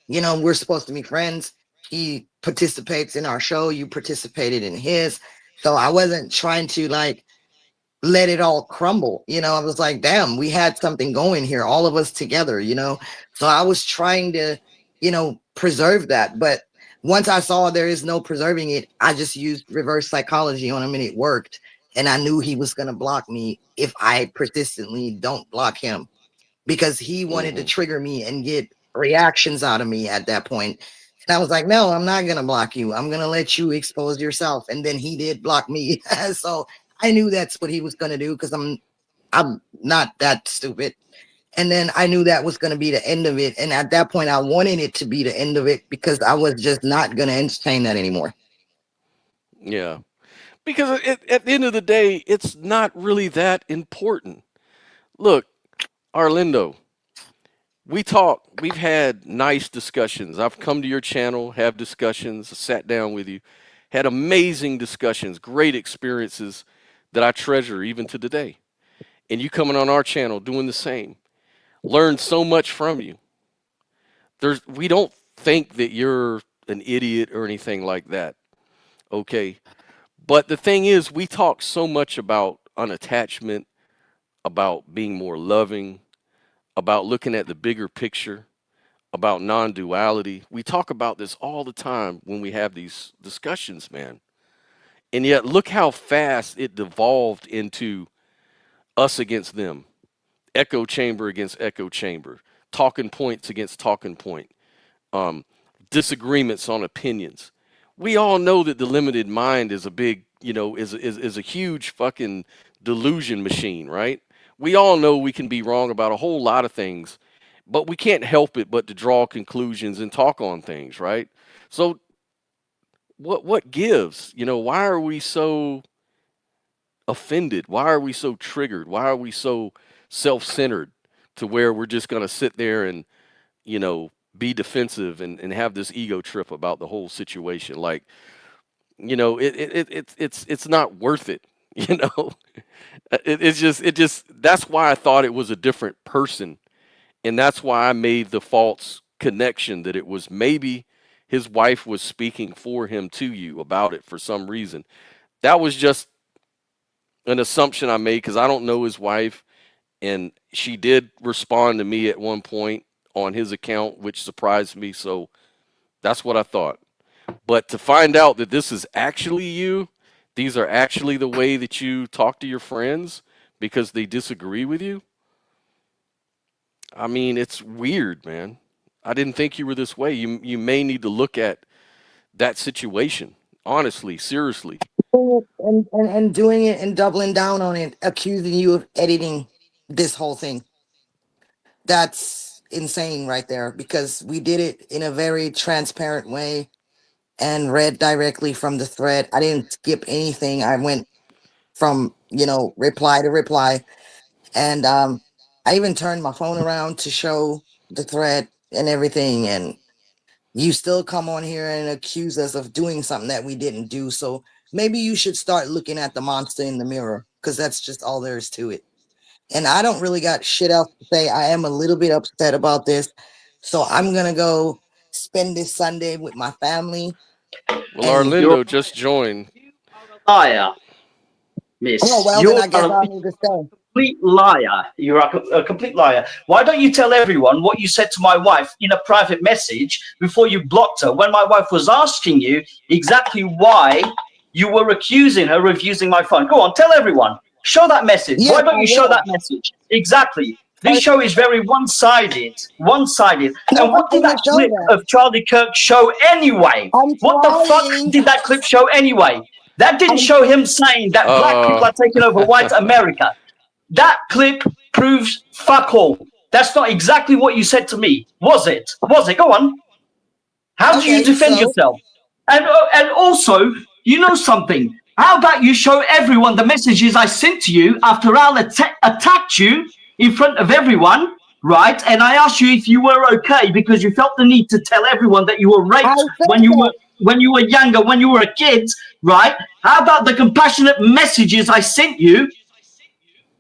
we're supposed to be friends. He participates in our show. You participated in his. So I wasn't trying to like let it all crumble. I was like, damn, we had something going here, all of us together. So I was trying to, preserve that. But once I saw there is no preserving it, I just used reverse psychology on him and it worked. And I knew he was going to block me if I persistently don't block him. because he wanted to Hmm. trigger me and get reactions out of me at that point. And I was like, no, I'm not gonna block you. I'm gonna let you expose yourself. And then he did block me. So I knew that's what he was gonna do because I'm not that stupid. And then I knew that was going to be the end of it. And at that point, I wanted it to be the end of it because I was just not going to entertain that anymore. Yeah. Because at the end of the day, it's not really that important. Look, Arlindo, we talk. We've had nice discussions. I've come to your channel, have discussions, sat down with you, had amazing discussions, great experiences that I treasure even to today. And you coming on our channel doing the same. Learned so much from you. We don't think that you're an idiot or anything like that. Okay. But the thing is, we talk so much about unattachment, about being more loving, about looking at the bigger picture, about non-duality. We talk about this all the time when we have these discussions, man. And yet look how fast it devolved into us against them, echo chamber against echo chamber, talking points against talking point, um, disagreements on opinions. We all know that the limited mind is a big, is a huge fucking delusion machine, right? We all know we can be wrong about a whole lot of things, but we can't help it but to draw conclusions and talk on things, right? So what gives? Why are we so offended? Why are we so triggered? Why are we so self-centered to where we're just going to sit there and, be defensive and have this ego trip about the whole situation? Like, it's not worth it. you know it's just that's why I thought it was a different person, and that's why I made the false connection that it was maybe his wife was speaking for him to you about it for some reason. That was just an assumption I made because I don't know his wife, and she did respond to me at one point on his account, which surprised me. So that's what I thought. But to find out that this is actually you, these are actually the way that you talk to your friends because they disagree with you. I mean, it's weird, man. I didn't think you were this way. You may need to look at that situation honestly, seriously. And doing it and doubling down on it, accusing you of editing this whole thing. That's insane right there because we did it in a very transparent way and read directly from the thread. I didn't skip anything. I went from, reply to reply. And I even turned my phone around to show the thread and everything. And you still come on here and accuse us of doing something that we didn't do. So maybe you should start looking at the monster in the mirror because that's just all there is to it. And I don't really got shit else to say. I am a little bit upset about this. So I'm going to go spend this Sunday with my family. Well, And Arlindo just joined. Liar, miss. oh, well, then You're I guess a I'll need to stay. complete liar. You're a complete liar. Why don't you tell everyone what you said to my wife in a private message before you blocked her when my wife was asking you exactly why you were accusing her of using my phone? Go on, tell everyone. Show that message. Yes, Why don't I you show will. that message? Exactly. This show is very one-sided. One-sided. No, And what did I'm that gonna show clip that. of Charlie Kirk show anyway? I'm What the fuck trying. did that clip show anyway? That didn't show him saying that black people are taking over white America. That clip proves fuck all. That's not exactly what you said to me, was it? Was it? Go on. How do you Okay, defend so yourself? And also, you know something? How about you show everyone the messages I sent to you after Al attacked you in front of everyone, right? And I asked you if you were okay because you felt the need to tell everyone that you were I raped said when you that. were younger, when you were a kid, right? How about the compassionate messages I sent you?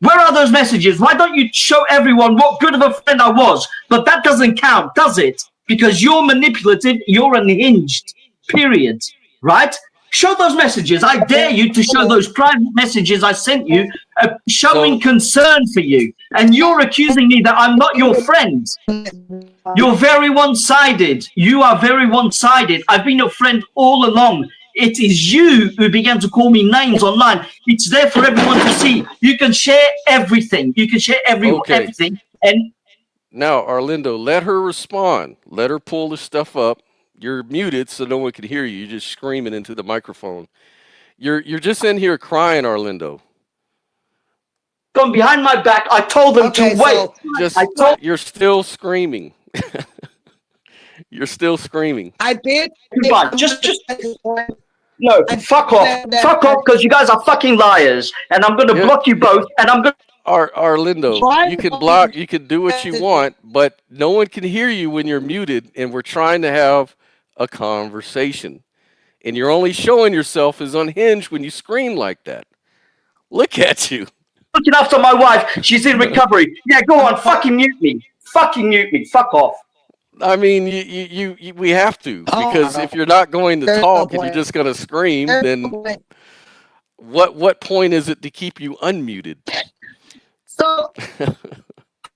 Where are those messages? Why don't you show everyone what good of a friend I was? But that doesn't count, does it? Because you're manipulative, you're unhinged, period, right? Show those messages. I dare you to show those private messages I sent you, showing So concern for you. And you're accusing me that I'm not your friend. You're very one-sided. You are very one-sided. I've been your friend all along. It is you who began to call me names online. It's there for everyone to see. You can share everything. You can share okay, everything. And Now, Arlindo, let her respond. Let her pull the stuff up. You're muted, so no one can hear you. You're just screaming into the microphone. You're just in here crying, Arlindo. Gone behind my back. I told them to Okay, wait. so I Just told you're still screaming. You're still screaming. I did you, say bye. I'm Just gonna say this. no. I Fuck off. said that Fuck off, because you guys are fucking liars, and I'm going to Yeah, block you both. And I'm going. Arlindo, trying you to can block, find you can do what you messages. want, but no one can hear you when you're muted, and we're trying to have a conversation. And you're only showing yourself as unhinged when you scream like that. Look at you. Looking after my wife. She's in recovery. Yeah, go I'm on. Fucking mute me. Fucking mute me. Fuck off. I mean, we have to, oh because if no, you're not going to there's no talk and you're point. just going to scream, There's then no point. what point is it to keep you unmuted? So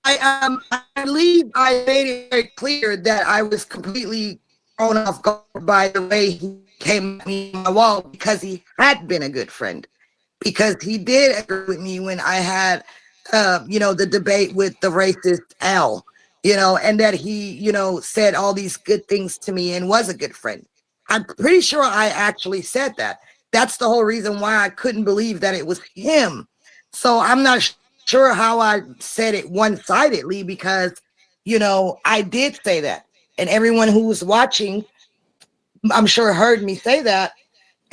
I believe I made it very clear that I was completely thrown off guard by the way he came at me on my wall, because he had been a good friend, because he did agree with me when I had, the debate with the racist Al, and that he, said all these good things to me and was a good friend. I'm pretty sure I actually said that. That's the whole reason why I couldn't believe that it was him. So I'm not sure how I said it one-sidedly, because, I did say that. And everyone who was watching, I'm sure, heard me say that.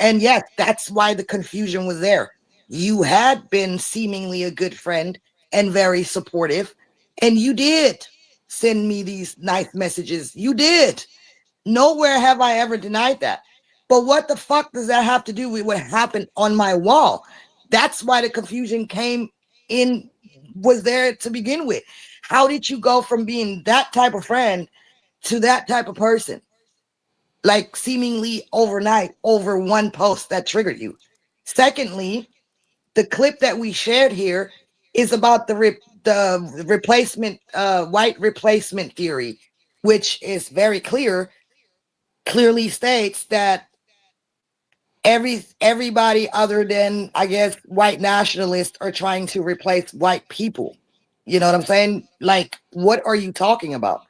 And yes, that's why the confusion was there. You had been seemingly a good friend and very supportive, and you did send me these nice messages. You did. Nowhere have I ever denied that. But what the fuck does that have to do with what happened on my wall? That's why the confusion came in, was there to begin with. How did you go from being that type of friend to that type of person? Like seemingly overnight, over one post that triggered you. Secondly, the clip that we shared here is about the replacement, white replacement theory, which is very clearly states that everybody other than, I guess, white nationalists are trying to replace white people. You know what I'm saying? Like, what are you talking about?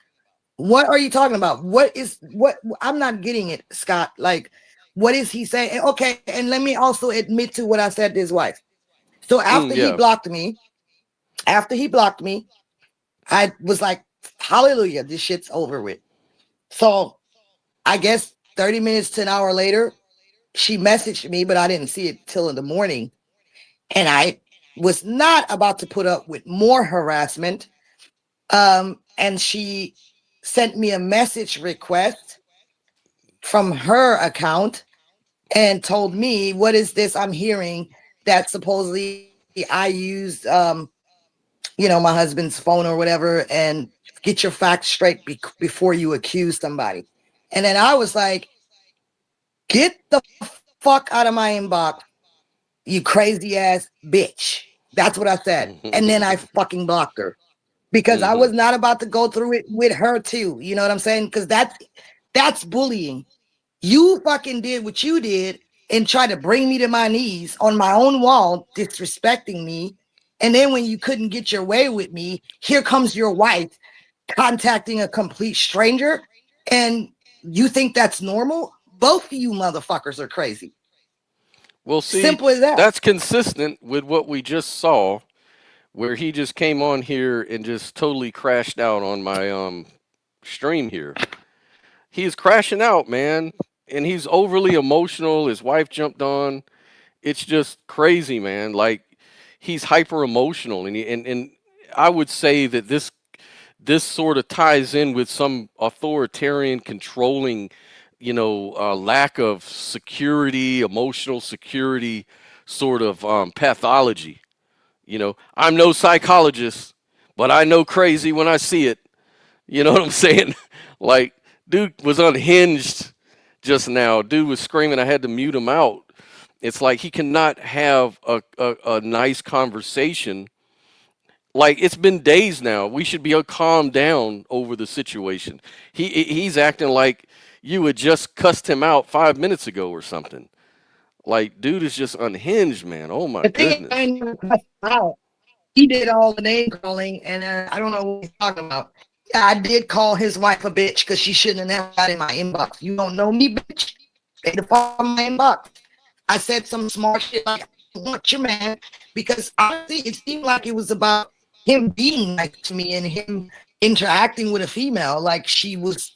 What are you talking about? What I'm not getting it, Scott. Like, what is he saying? Okay, and let me also admit to what I said to his wife. So Yeah. after he blocked me, I was like, hallelujah, this shit's over with. So I guess 30 minutes to an hour later, she messaged me, but I didn't see it till in the morning. And I was not about to put up with more harassment. And she sent me a message request from her account and told me, what is this I'm hearing that supposedly I used, my husband's phone or whatever, and get your facts straight before you accuse somebody. And then I was like, get the fuck out of my inbox, you crazy ass bitch. That's what I said. And then I fucking blocked her, because I was not about to go through it with her too. You know what I'm saying? Because that's bullying. You fucking did what you did and tried to bring me to my knees on my own wall, disrespecting me. And then when you couldn't get your way with me, here comes your wife contacting a complete stranger. And you think that's normal? Both of you motherfuckers are crazy. Well, see, Simple as that. that's consistent with what we just saw, where he just came on here and just totally crashed out on my stream here. He's crashing out, man, and he's overly emotional. His wife jumped on. It's just crazy, man. Like, he's hyper emotional, and I would say that this sort of ties in with some authoritarian, controlling, lack of security, emotional security, sort of pathology. I'm no psychologist, but I know crazy when I see it. You know what I'm saying? Like, dude was unhinged just now. Dude was screaming. I had to mute him out. It's like he cannot have a nice conversation. Like, it's been days now. We should be calmed down over the situation. He's acting like you had just cussed him out 5 minutes ago or something. Like, dude is just unhinged, man. Oh my The thing is, I goodness. never cussed him out. he did all the name calling, and I don't know what he's talking about. Yeah, I did call his wife a bitch because she shouldn't have got in my inbox. You don't know me, bitch. Stay the fuck in my inbox. I said some smart shit like, I want your man, because honestly, it seemed like it was about him being nice to me and him interacting with a female, like she was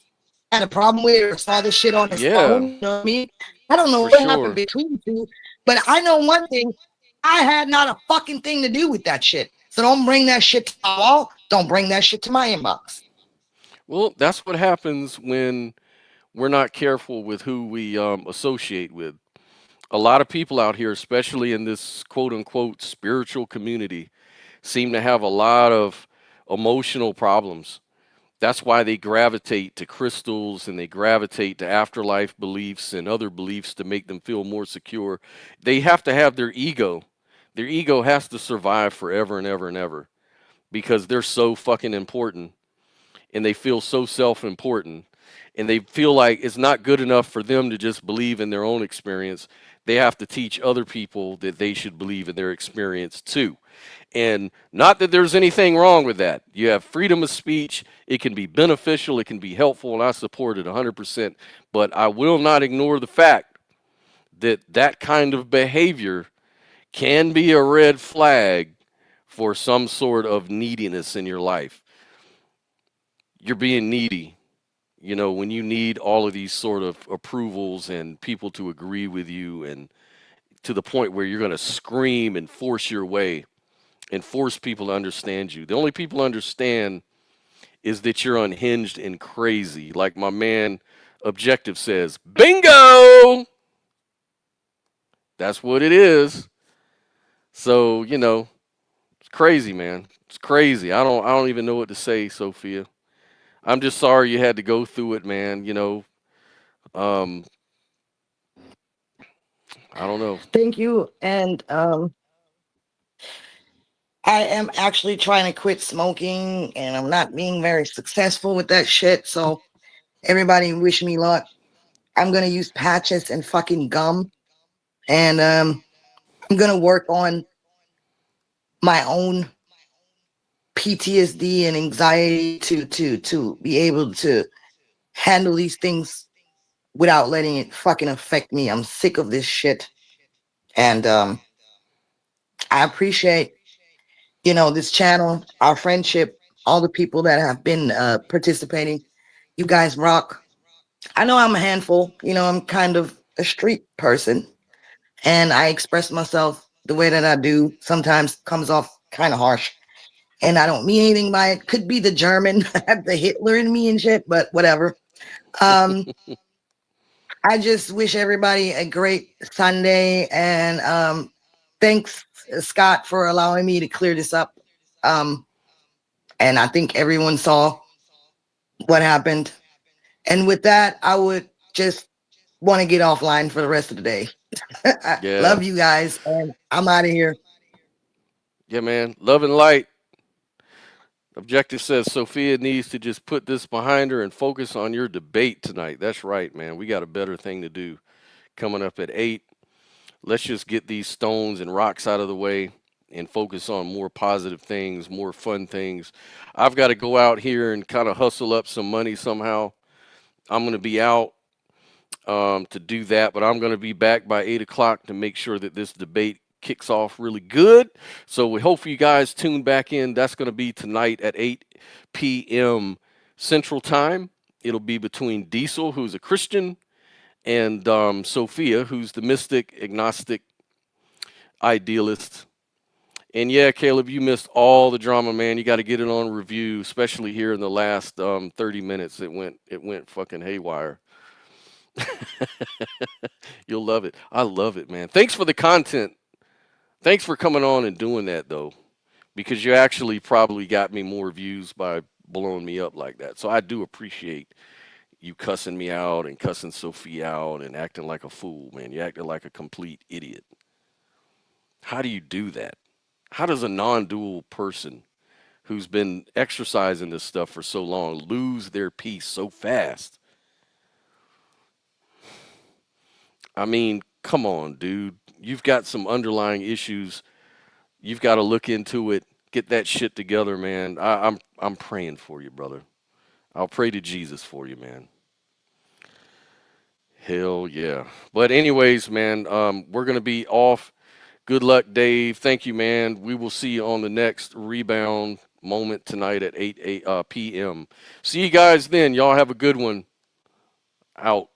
had a problem with it or saw this shit on his Yeah, phone. You know what I mean? I don't know for what happened sure. between the two, but I know one thing. I had not a fucking thing to do with that shit. So don't bring that shit to my wall. Don't bring that shit to my inbox. Well, that's what happens when we're not careful with who we associate with. A lot of people out here, especially in this quote unquote spiritual community, seem to have a lot of emotional problems. That's why they gravitate to crystals and they gravitate to afterlife beliefs and other beliefs to make them feel more secure. They have to have their ego. Their ego has to survive forever and ever and ever because they're so fucking important and they feel so self important and they feel like it's not good enough for them to just believe in their own experience. They have to teach other people that they should believe in their experience too. And not that there's anything wrong with that. You have freedom of speech. It can be beneficial. It can be helpful. And I support it 100%. But I will not ignore the fact that that kind of behavior can be a red flag for some sort of neediness in your life. You're being needy. You know, when you need all of these sort of approvals and people to agree with you, and to the point where you're going to scream and force your way and force people to understand you. The only people understand is that you're unhinged and crazy. Like my man Objective says, bingo! That's what it is. So, you know, it's crazy, man. It's crazy. I don't even know what to say, Sophia. I'm just sorry you had to go through it, man. You know, um, I don't know. Thank you. And I am actually trying to quit smoking and I'm not being very successful with that shit. So everybody wish me luck. I'm gonna use patches and fucking gum. And I'm gonna work on my own PTSD and anxiety to be able to handle these things without letting it fucking affect me. I'm sick of this shit. And I appreciate, this channel, our friendship, all the people that have been participating. You guys rock. I know I'm a handful. I'm kind of a street person, and I express myself the way that I do. Sometimes comes off kind of harsh, and I don't mean anything by it. Could be the German, the Hitler in me and shit, but whatever. Um, I just wish everybody a great Sunday, and thanks, Scott, for allowing me to clear this up. Um, and I think everyone saw what happened. And with that, I would just want to get offline for the rest of the day. I Yeah. love you guys, and I'm out of here. Yeah, man. Love and light. Objective says Sophia needs to just put this behind her and focus on your debate tonight. That's right, man. We got a better thing to do coming up at 8. Let's just get these stones and rocks out of the way and focus on more positive things, more fun things. I've got to go out here and kind of hustle up some money somehow. I'm going to be out to do that, but I'm going to be back by 8 o'clock to make sure that this debate kicks off really good. So we hope you guys tune back in. That's going to be tonight at 8 p.m. Central Time. It'll be between Diesel, who's a Christian, and Sophia, who's the mystic, agnostic, idealist. And yeah, Caleb, you missed all the drama, man. You got to get it on review, especially here in the last 30 minutes. It went fucking haywire. You'll love it. I love it, man. Thanks for the content. Thanks for coming on and doing that, though, because you actually probably got me more views by blowing me up like that. So I do appreciate you cussing me out and cussing Sophie out and acting like a fool, man. You acted like a complete idiot. How do you do that? How does a non-dual person who's been exercising this stuff for so long lose their peace so fast? I mean, come on, dude. You've got some underlying issues. You've got to look into it. get that shit together, man. I'm praying for you, brother. I'll pray to Jesus for you, man. Hell yeah. But anyways, man, we're gonna be off. Good luck, Dave. Thank you, man. We will see you on the next rebound moment tonight at 8 p.m. See you guys then. Y'all have a good one. Out.